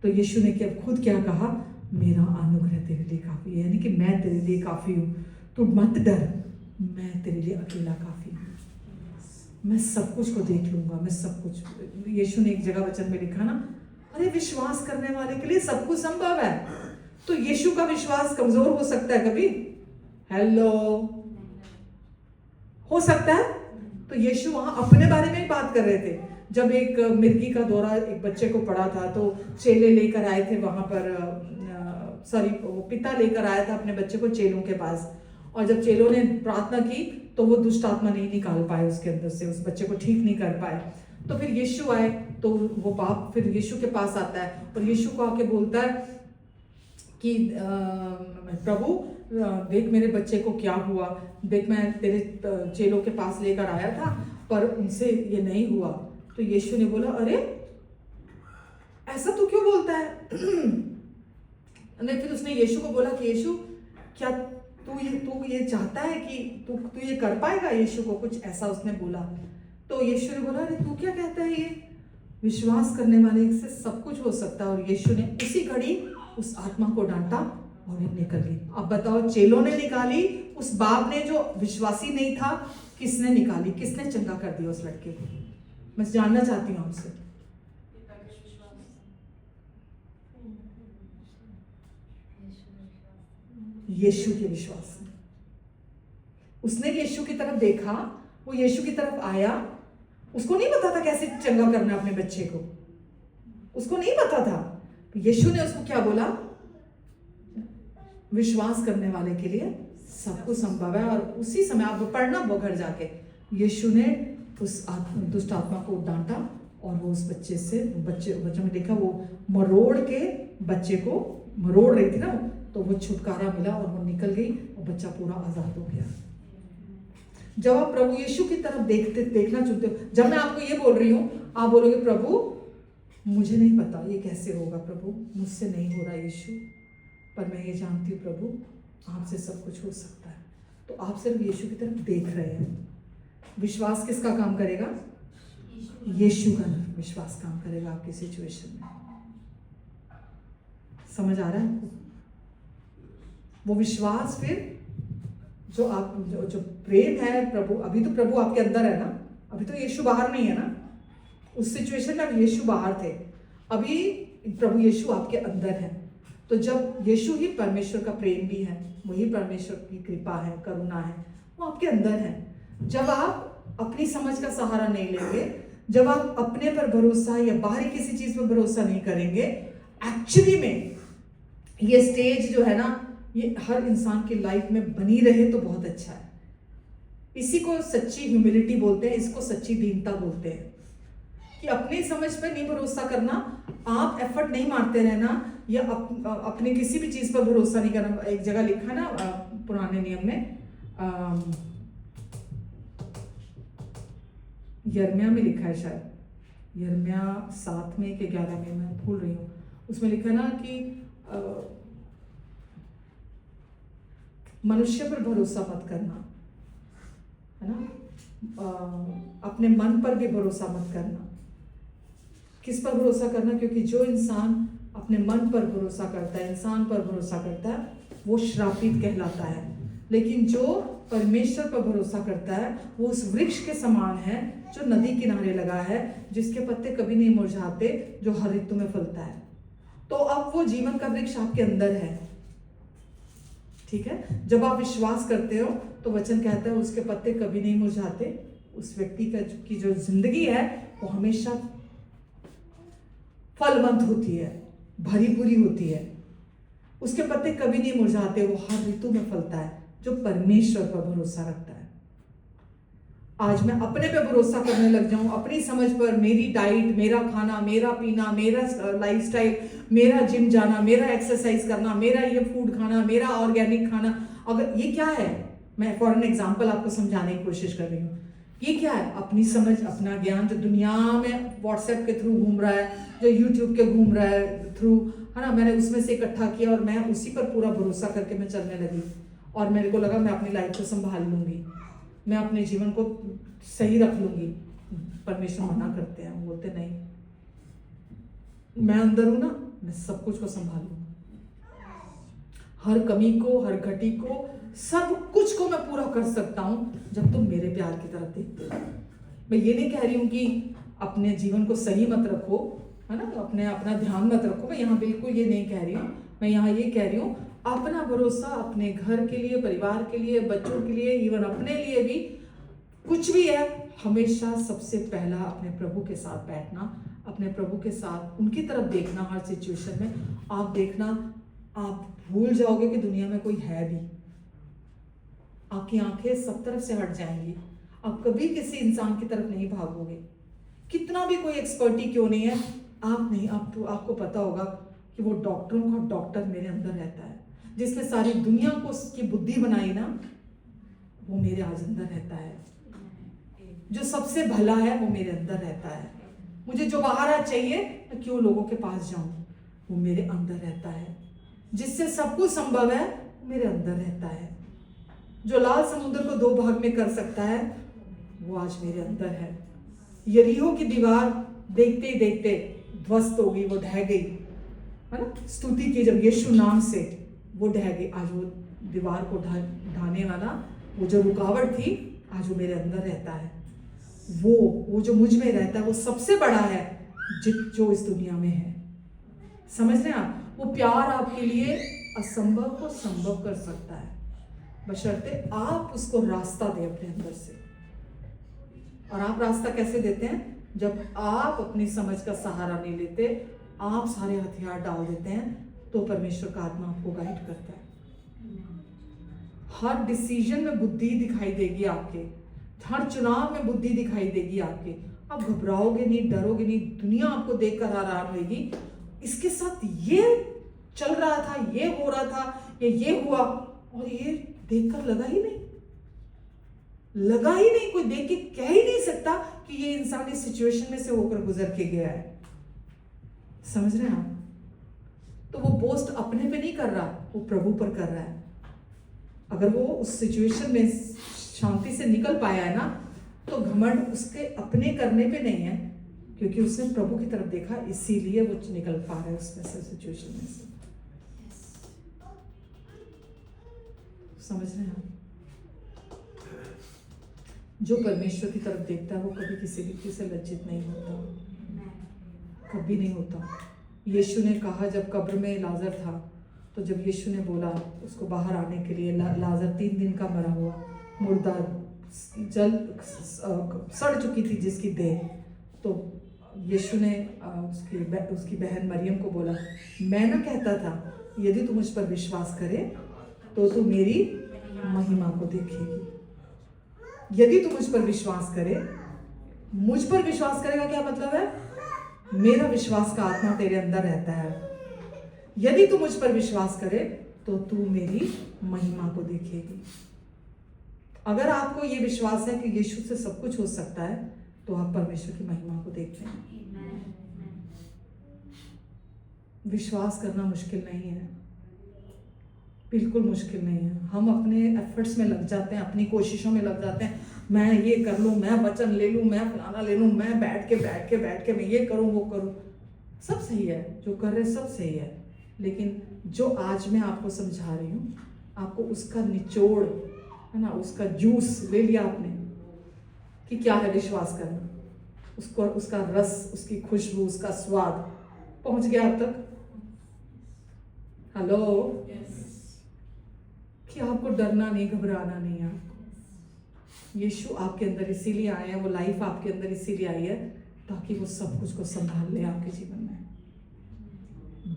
तो यीशु ने खुद क्या कहा, मेरा अनुग्रह तेरे लिए काफी है, यानी कि मैं तेरे लिए काफी हूं, तो मत डर, मैं तेरे लिए अकेला काफी हूं, मैं सब कुछ को देख लूंगा, मैं सब कुछ। यीशु ने एक जगह वचन में लिखा ना, अरे विश्वास करने वाले के लिए सब कुछ संभव है। तो यीशु का विश्वास कमजोर हो सकता है कभी? हेलो, हो सकता है? तो यीशु वहां अपने बारे में ही बात कर रहे थे। जब एक मिर्गी का दौरा एक बच्चे को पड़ा था, तो चेले लेकर आए थे वहां पर, वो पिता लेकर आया था अपने बच्चे को चेलों के पास, और जब चेलों ने प्रार्थना की तो वो दुष्ट आत्मा नहीं निकाल पाए उसके अंदर से, उस बच्चे को ठीक नहीं कर पाए। तो फिर यीशु आए, तो वो बाप फिर यीशु के पास आता है और यीशु को आके बोलता है कि प्रभु देख मेरे बच्चे को क्या हुआ, देख मैं तेरे चेलों के पास लेकर आया था पर उनसे ये नहीं हुआ। तो यीशु ने बोला, अरे ऐसा तू क्यों बोलता है? फिर उसने यीशु को बोला कि यीशु क्या तू ये चाहता है कि तू ये कर पाएगा? यीशु को कुछ ऐसा उसने बोला। तो यीशु ने बोला, अरे तू क्या कहता है, ये विश्वास करने वाले से सब कुछ हो सकता है। और यीशु ने उसी घड़ी उस आत्मा को डांटा और ये निकल गई। अब बताओ, चेलों ने निकाली, उस बाप ने जो विश्वासी नहीं था, किसने निकाली, किसने चंगा कर दिया उस लड़के को? मैं जानना चाहती हूँ आपसे। यीशु के विश्वास ने। उसने यीशु की तरफ देखा वो यीशु की तरफ आया, उसको नहीं पता था कैसे चंगा करना अपने बच्चे को, उसको नहीं पता था। यीशु ने उसको क्या बोला, विश्वास करने वाले के लिए सब कुछ संभव है। और उसी समय आप पढ़ना वो घर जाके, यीशु ने उस दुष्ट आत्मा को डांटा और वो उस बच्चे में देखा वो मरोड़ के बच्चे को मरोड़ रही थी ना, तो वो छुटकारा मिला और वो निकल गई और बच्चा पूरा आजाद हो गया। जब आप प्रभु यीशु की तरफ देखना चुनते हो, जब मैं आपको ये बोल रही हूँ आप बोलोगे प्रभु मुझे नहीं पता ये कैसे होगा, प्रभु मुझसे नहीं हो रहा यीशु, पर मैं ये जानती हूँ प्रभु आपसे सब कुछ हो सकता है। तो आप सिर्फ यीशु की तरफ देख रहे हैं। विश्वास किसका काम करेगा? यीशु का विश्वास काम करेगा आपकी सिचुएशन में। समझ आ रहा है आपको? वो विश्वास फिर जो आप जो प्रेम है प्रभु, अभी तो प्रभु आपके अंदर है ना, अभी तो यीशु बाहर नहीं है ना। उस सिचुएशन में यीशु बाहर थे, अभी प्रभु यीशु आपके अंदर है। तो जब यीशु ही परमेश्वर का प्रेम भी है, वही परमेश्वर की कृपा है, करुणा है, वो आपके अंदर है। जब आप अपनी समझ का सहारा नहीं लेंगे, जब आप अपने पर भरोसा या बाहरी किसी चीज पर भरोसा नहीं करेंगे, एक्चुअली में ये स्टेज जो है ना, ये हर इंसान की लाइफ में बनी रहे तो बहुत अच्छा है। इसी को सच्ची ह्यूमिलिटी बोलते हैं, इसको सच्ची दीनता बोलते हैं कि अपनी समझ पे नहीं भरोसा करना, आप एफर्ट नहीं मारते रहना, या अपने किसी भी चीज पर भरोसा नहीं करना। एक जगह लिखा ना पुराने नियम में, यिर्मयाह में लिखा है शायद, यिर्मयाह 7 में कि 11 में, मैं भूल रही हूँ, उसमें लिखा ना कि मनुष्य पर भरोसा मत करना, है ना, अपने मन पर भी भरोसा मत करना। किस पर भरोसा करना? क्योंकि जो इंसान अपने मन पर भरोसा करता है, इंसान पर भरोसा करता है, वो श्रापित कहलाता है। लेकिन जो परमेश्वर पर भरोसा करता है वो उस वृक्ष के समान है जो नदी किनारे लगा है, जिसके पत्ते कभी नहीं मुरझाते, जो हर ऋतु में फलता है। तो अब वो जीवन का वृक्ष आपके अंदर है, ठीक है। जब आप विश्वास करते हो तो वचन कहता है उसके पत्ते कभी नहीं मुरझाते। उस व्यक्ति की जो जिंदगी है वो हमेशा फलवंत होती है, भरी पूरी होती है, उसके पत्ते कभी नहीं मुरझाते, वो हर ऋतु में फलता है जो परमेश्वर पर भरोसा रखता है। आज मैं अपने पे भरोसा करने लग जाऊं, अपनी समझ पर, मेरी डाइट, मेरा खाना, मेरा पीना, मेरा लाइफस्टाइल, मेरा जिम जाना, मेरा एक्सरसाइज करना, मेरा ये फूड खाना, मेरा ऑर्गेनिक खाना, अगर ये क्या है, मैं फॉर एन एग्जांपल आपको समझाने की कोशिश कर रही हूँ, ये क्या है? अपनी समझ, अपना ज्ञान जो दुनिया में व्हाट्सएप के थ्रू घूम रहा है, जो यूट्यूब के घूम रहा है थ्रू, है ना, मैंने उसमें से इकट्ठा किया और मैं उसी पर पूरा भरोसा करके मैं चलने लगी और मेरे को लगा मैं अपनी लाइफ को संभाल लूंगी, मैं अपने जीवन को सही रख लूंगी। परमेश्वर मना करते हैं, बोलते नहीं, मैं अंदर हूं ना, मैं सब कुछ को संभालूंगा, हर कमी को, हर घटी को, सब कुछ को मैं पूरा कर सकता हूं जब तुम मेरे प्यार की तरफ देखते हो। मैं ये नहीं कह रही हूं कि अपने जीवन को सही मत रखो, है ना, अपना ध्यान मत रखो, मैं यहाँ बिल्कुल ये नहीं कह रही हूँ। मैं यहाँ ये कह रही हूँ अपना भरोसा अपने घर के लिए, परिवार के लिए, बच्चों के लिए, इवन अपने लिए भी, कुछ भी है, हमेशा सबसे पहला अपने प्रभु के साथ बैठना, अपने प्रभु के साथ उनकी तरफ देखना हर सिचुएशन में। आप देखना, आप भूल जाओगे कि दुनिया में कोई है भी, आपकी आंखें सब तरफ से हट जाएंगी, आप कभी किसी इंसान की तरफ नहीं भागोगे, कितना भी कोई एक्सपर्टी क्यों नहीं है, आपको पता होगा कि वो डॉक्टरों का डॉक्टर मेरे अंदर रहता है, जिसने सारी दुनिया को उसकी बुद्धि बनाई ना, वो मेरे आज अंदर रहता है। जो सबसे भला है वो मेरे अंदर रहता है। मुझे जो बाहर चाहिए मैं क्यों लोगों के पास जाऊं, वो मेरे अंदर रहता है। जिससे सब कुछ संभव है वो मेरे अंदर रहता है। जो लाल समुद्र को 2 भाग में कर सकता है वो आज मेरे अंदर है। यरीहो की दीवार देखते ही देखते ध्वस्त हो गई, वो ढह गई, है ना, स्तुति की जब यीशु नाम से, वो ढह गई। आज वो दीवार को ढाने वाला, वो जो रुकावट थी, आज वो मेरे अंदर रहता है। वो जो मुझ में रहता है वो सबसे बड़ा है जो इस दुनिया में है। समझ रहे हैं आप? वो प्यार आपके लिए असंभव को संभव कर सकता है, बशर्ते आप उसको रास्ता दें अपने अंदर से। और आप रास्ता कैसे देते हैं? जब आप अपनी समझ का सहारा नहीं लेते, आप सारे हथियार डाल देते हैं, तो परमेश्वर का आत्मा आपको गाइड करता है। हर डिसीजन में बुद्धि दिखाई देगी आपके, हर चुनाव में बुद्धि दिखाई देगी आपके। आप घबराओगे नहीं, डरोगे नहीं, दुनिया आपको देखकर हैरान होगी, इसके साथ ये चल रहा था, ये हो रहा था, ये हुआ, और ये देखकर लगा ही नहीं, कोई देख के कह ही नहीं सकता कि ये इंसान इस सिचुएशन में से होकर गुजर के गया है। समझ रहे हैं आप? तो वो बोस्ट अपने पे नहीं कर रहा, वो प्रभु पर कर रहा है। अगर वो उस सिचुएशन में शांति से निकल पाया है ना, तो घमंड उसके अपने करने पे नहीं है, क्योंकि उसने प्रभु की तरफ देखा, इसीलिए वो निकल पा रहा है उसमें से, सिचुएशन में से। समझ रहे हैं? जो परमेश्वर की तरफ देखता है वो कभी किसी व्यक्ति से लज्जित नहीं होता, कभी नहीं होता। यीशु ने कहा, जब कब्र में लाजर था, तो जब यीशु ने बोला उसको बाहर आने के लिए, लाजर 3 दिन का मरा हुआ मुर्दा, जल सड़ चुकी थी जिसकी देह, तो यीशु ने उसकी बहन मरियम को बोला, मैं ना कहता था यदि तू मुझ पर विश्वास करे तो तू मेरी महिमा को देखेगी। यदि तू मुझ पर विश्वास करे, मुझ पर विश्वास करेगा क्या मतलब है? मेरा विश्वास का आत्मा तेरे अंदर रहता है। यदि तू मुझ पर विश्वास करे तो तू मेरी महिमा को देखेगी। अगर आपको ये विश्वास है कि यीशु से सब कुछ हो सकता है, तो आप परमेश्वर की महिमा को देखते हैं। विश्वास करना मुश्किल नहीं है, बिल्कुल मुश्किल नहीं है। हम अपने एफर्ट्स में लग जाते हैं, अपनी कोशिशों में लग जाते हैं। मैं ये कर लूँ, मैं वचन ले लूँ, मैं फलाना ले लूँ, मैं बैठ के मैं ये करूँ, वो करूँ। सब सही है, जो कर रहे सब सही है, लेकिन जो आज मैं आपको समझा रही हूँ, आपको उसका निचोड़ है ना, उसका जूस ले लिया आपने कि क्या है विश्वास करना, उसको, उसका रस, उसकी खुशबू, उसका स्वाद पहुंच गया अब तक? हेलो, कि आपको डरना नहीं, घबराना नहीं है। यीशु आपके अंदर इसीलिए आए हैं, वो लाइफ आपके अंदर इसीलिए आई है ताकि वो सब कुछ को संभाल ले आपके जीवन में।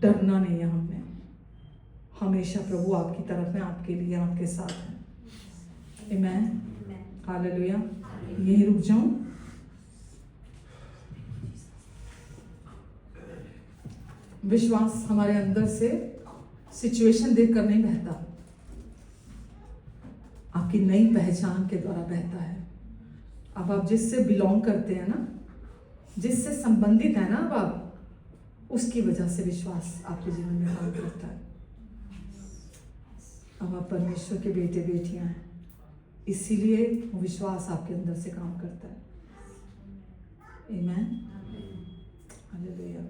डरना नहीं है हमें, हमेशा प्रभु आपकी तरफ है, आपके लिए, आपके साथ है। आमीन, हालेलुया। यहीं रुक जाऊं? विश्वास हमारे अंदर से सिचुएशन देखकर नहीं बहता, आपकी नई पहचान के द्वारा बहता है। अब आप जिससे बिलोंग करते हैं ना, जिससे संबंधित है ना, अब आप उसकी वजह से विश्वास आपके जीवन में काम करता है। अब आप परमेश्वर के बेटे बेटियां हैं, इसीलिए वो विश्वास आपके अंदर से काम करता है। आमीन, हालेलुया।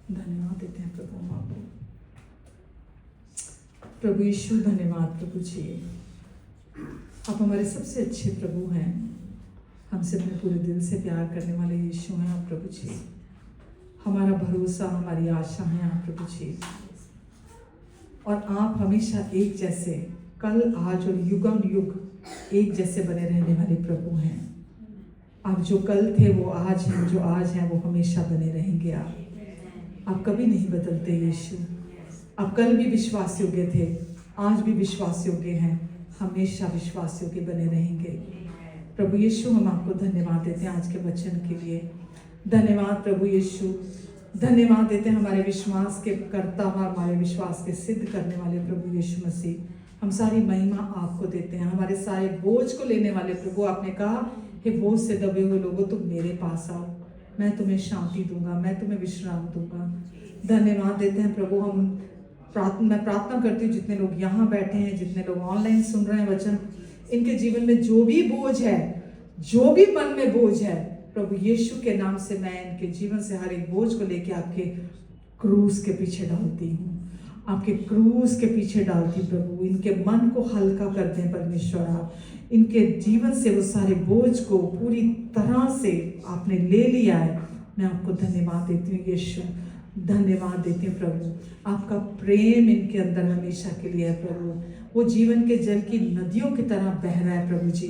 धन्यवाद देते हैं प्रभु हम आपको। प्रभु यीशु, धन्यवाद प्रभु जी, आप हमारे सबसे अच्छे प्रभु हैं, हमसे अपने पूरे दिल से प्यार करने वाले यीशु हैं आप प्रभु जी। हमारा भरोसा, हमारी आशा है आप प्रभु जी, और आप हमेशा एक जैसे, कल, आज और युगानुयुग एक जैसे बने रहने वाले प्रभु हैं। आप जो कल थे वो आज हैं, जो आज हैं वो हमेशा बने रहेंगे। आप कभी नहीं बदलते यीशु। आप कल भी विश्वास योग्य थे, आज भी विश्वास योग्य हैं, हमेशा विश्वास योग्य बने रहेंगे। प्रभु यीशु, हम आपको धन्यवाद देते हैं आज के वचन के लिए। धन्यवाद प्रभु यीशु, धन्यवाद देते हैं हमारे विश्वास के कर्ता, हमारे विश्वास के सिद्ध करने वाले प्रभु यीशु मसीह। हम सारी महिमा आपको देते हैं, हमारे सारे बोझ को लेने वाले प्रभु। आपने कहा, हे बोझ से दबे हुए लोगों, तुम मेरे पास आओ, मैं तुम्हें शांति दूंगा, मैं तुम्हें विश्राम दूंगा। धन्यवाद देते हैं प्रभु। मैं प्रार्थना करती हूँ जितने लोग यहाँ बैठे हैं, जितने लोग ऑनलाइन सुन रहे हैं वचन, इनके जीवन में जो भी बोझ है, जो भी मन में बोझ है, प्रभु यीशु के नाम से मैं इनके जीवन से हर एक बोझ को लेके आपके क्रूस के पीछे डालती हूँ, आपके क्रूस के पीछे डालती प्रभु। इनके मन को हल्का कर दें परमेश्वर, आप इनके जीवन से वो सारे बोझ को पूरी तरह से आपने ले लिया है। मैं आपको धन्यवाद देती हूँ यीशु। धन्यवाद देते हैं प्रभु, आपका प्रेम इनके अंदर हमेशा के लिए है प्रभु। वो जीवन के जल की नदियों की तरह बह रहा है प्रभु जी।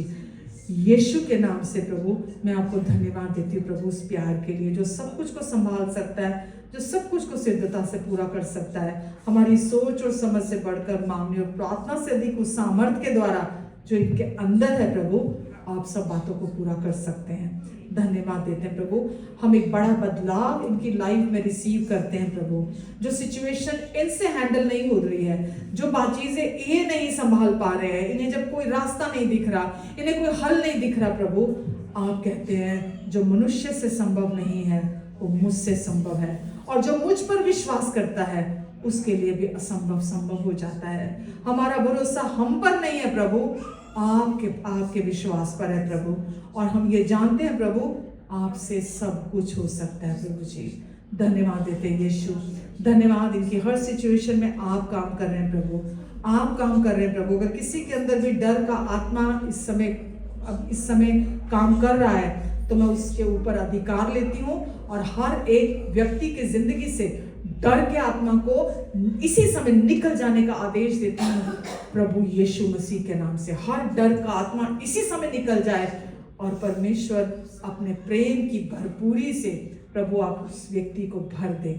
यीशु के नाम से प्रभु मैं आपको धन्यवाद देती हूँ प्रभु, उस प्यार के लिए जो सब कुछ को संभाल सकता है, जो सब कुछ को सिद्धता से पूरा कर सकता है, हमारी सोच और समझ से बढ़कर मांगने और प्रार्थना से अधिक उस सामर्थ्य के द्वारा जो इनके अंदर है प्रभु, आप सब बातों को पूरा कर सकते हैं। धन्यवाद देते हैं प्रभु, हम एक बड़ा बदलाव इनकी लाइफ में रिसीव करते हैं प्रभु। जो सिचुएशन इनसे हैंडल नहीं हो रही है, जो चीजें ये नहीं संभाल पा रहे हैं, इन्हें जब कोई रास्ता नहीं दिख रहा, इन्हें कोई हल नहीं दिख रहा प्रभु, आप कहते हैं जो मनुष्य से संभव नहीं है वो मुझसे संभव है, और जो मुझ पर विश्वास करता है उसके लिए भी असंभव संभव हो जाता है। हमारा भरोसा हम पर नहीं है प्रभु, आपके विश्वास पर है प्रभु, और हम ये जानते हैं प्रभु आपसे सब कुछ हो सकता है प्रभु जी। धन्यवाद देते हैं यीशु, धन्यवाद इनकी हर सिचुएशन में आप काम कर रहे हैं प्रभु, आप काम कर रहे हैं प्रभु। अगर किसी के अंदर भी डर का आत्मा इस समय काम कर रहा है तो मैं उसके ऊपर अधिकार लेती हूँ और हर एक व्यक्ति की जिंदगी से डर के आत्मा को इसी समय निकल जाने का आदेश देती हूँ प्रभु यीशु मसीह के नाम से। हर डर का आत्मा इसी समय निकल जाए और परमेश्वर अपने प्रेम की भरपूरी से प्रभु आप उस व्यक्ति को भर दे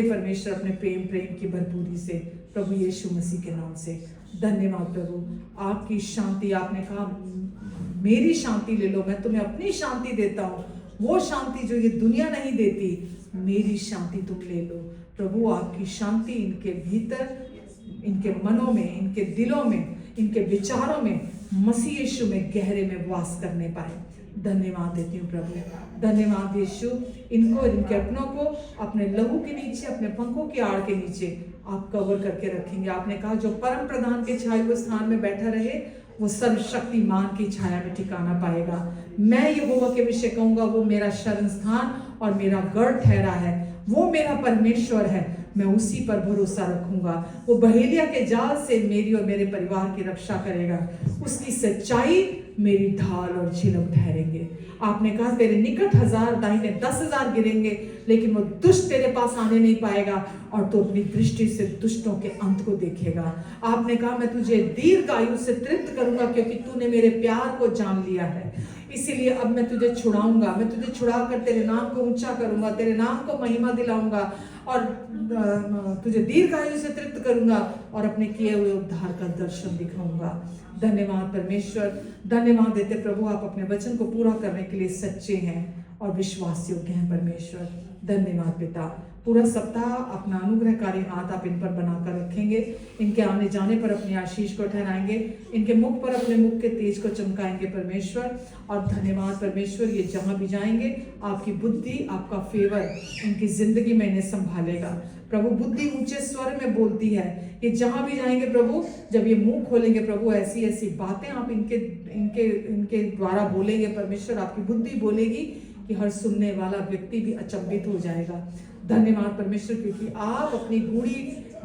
परमेश्वर अपने प्रेम की भरपूरी से प्रभु यीशु मसीह के नाम से। धन्यवाद प्रभु, आपकी शांति, आपने कहा मेरी शांति ले लो, मैं तुम्हें अपनी शांति देता हूँ, वो शांति जो ये दुनिया नहीं देती, मेरी शांति तुम ले लो प्रभु। आपकी शांति इनके भीतर, इनके मनों में, इनके दिलों में, इनके विचारों में, मसीह यीशु में गहरे में वास करने पाए। धन्यवाद देती हूँ प्रभु, धन्यवाद यीशु। इनको, इनके अपनों को अपने लहू के नीचे, अपने पंखों की आड़ के नीचे आप कवर करके रखेंगे। आपने कहा जो परम प्रधान के छाए हुए स्थान में बैठा रहे वो सर्वशक्तिमान की छाया में ठिकाना पाएगा। मैं यहोवा के विषय कहूंगा, वो मेरा शरण स्थान और मेरा गढ़ ठहरा है, वो मेरा परमेश्वर है, मैं उसी पर भरोसा रखूंगा। वो बहेलिया के जाल से मेरी और मेरे परिवार की रक्षा करेगा, उसकी सच्चाई मेरी ढाल और झिलम ठहरेंगे। आपने कहा तेरे निकट 1000, दाहिने 10,000 गिरेंगे, लेकिन वो दुष्ट तेरे पास आने नहीं पाएगा, और तू अपनी दृष्टि से दुष्टों के अंत को देखेगा। आपने कहा मैं तुझे दीर्घ आयु से तृप्त करूंगा, क्योंकि तूने मेरे प्यार को जान लिया है, इसीलिए अब मैं तुझे छुड़ाऊंगा, मैं तुझे छुड़ाकर तेरे नाम को ऊंचा करूंगा, तेरे नाम को महिमा दिलाऊंगा, और तुझे दीर्घ आयु से तृप्त करूंगा और अपने किए हुए उद्धार का दर्शन दिखाऊंगा। धन्यवाद परमेश्वर, धन्यवाद देते प्रभु, आप अपने वचन को पूरा करने के लिए सच्चे हैं और विश्वास योग्य हैं परमेश्वर। धन्यवाद पिता, पूरा सप्ताह अपना अनुग्रहकारी हाथ आप इन पर बनाकर रखेंगे, इनके आने जाने पर अपनी आशीष को ठहराएंगे, इनके मुख पर अपने मुख के तेज को चमकाएंगे परमेश्वर। और धन्यवाद परमेश्वर, ये जहाँ भी जाएंगे आपकी बुद्धि, आपका फेवर इनकी जिंदगी में इन्हें संभालेगा प्रभु। बुद्धि ऊंचे स्वर में बोलती है, ये जहाँ भी जाएंगे प्रभु, जब ये मुंह खोलेंगे प्रभु, ऐसी ऐसी बातें आप इनके द्वारा बोलेंगे परमेश्वर, आपकी बुद्धि बोलेगी कि हर सुनने वाला व्यक्ति भी अचंभित हो जाएगा। धन्यवाद परमेश्वर, क्योंकि आप अपनी गूढ़ी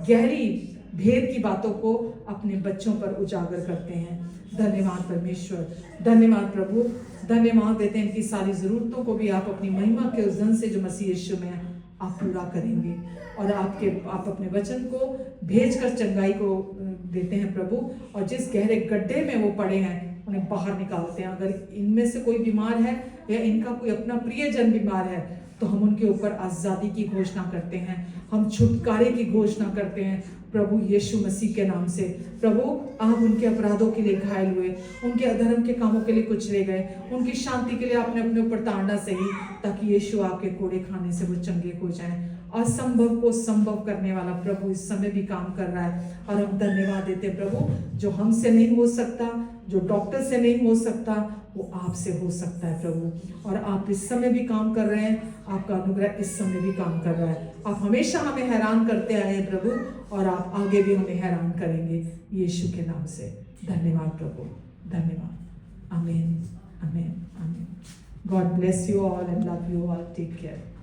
गहरी भेद की बातों को अपने बच्चों पर उजागर करते हैं। धन्यवाद परमेश्वर, धन्यवाद प्रभु, धन्यवाद देते हैं इनकी सारी जरूरतों को भी आप अपनी महिमा के उस धन से जो मसीह यीशु में आप पूरा करेंगे, और आप अपने वचन को भेजकर चंगाई को देते हैं प्रभु, और जिस गहरे गड्ढे में वो पड़े हैं उन्हें बाहर निकालते हैं। अगर इनमें से कोई बीमार है या इनका कोई अपना प्रियजन बीमार है तो हम उनके ऊपर आज़ादी की घोषणा करते हैं, हम छुटकारे की घोषणा करते हैं प्रभु यीशु मसीह के नाम से। प्रभु आप उनके अपराधों के लिए घायल हुए, उनके अधर्म के कामों के लिए कुचले गए, उनकी शांति के लिए आपने अपने ऊपर ताड़ना सही, ताकि यीशु आपके कोड़े खाने से वो चंगे हो जाएं। असंभव को संभव करने वाला प्रभु इस समय भी काम कर रहा है, और हम धन्यवाद देते हैं प्रभु, जो हमसे नहीं हो सकता, जो डॉक्टर से नहीं हो सकता, वो आपसे हो सकता है प्रभु। और आप इस समय भी काम कर रहे हैं, आपका अनुग्रह इस समय भी काम कर रहा है। आप हमेशा हमें हैरान करते आए हैं प्रभु, और आप आगे भी हमें हैरान करेंगे यीशु के नाम से। धन्यवाद प्रभु, धन्यवाद। आमीन, आमीन, आमीन। God bless you all and love you all. Take care.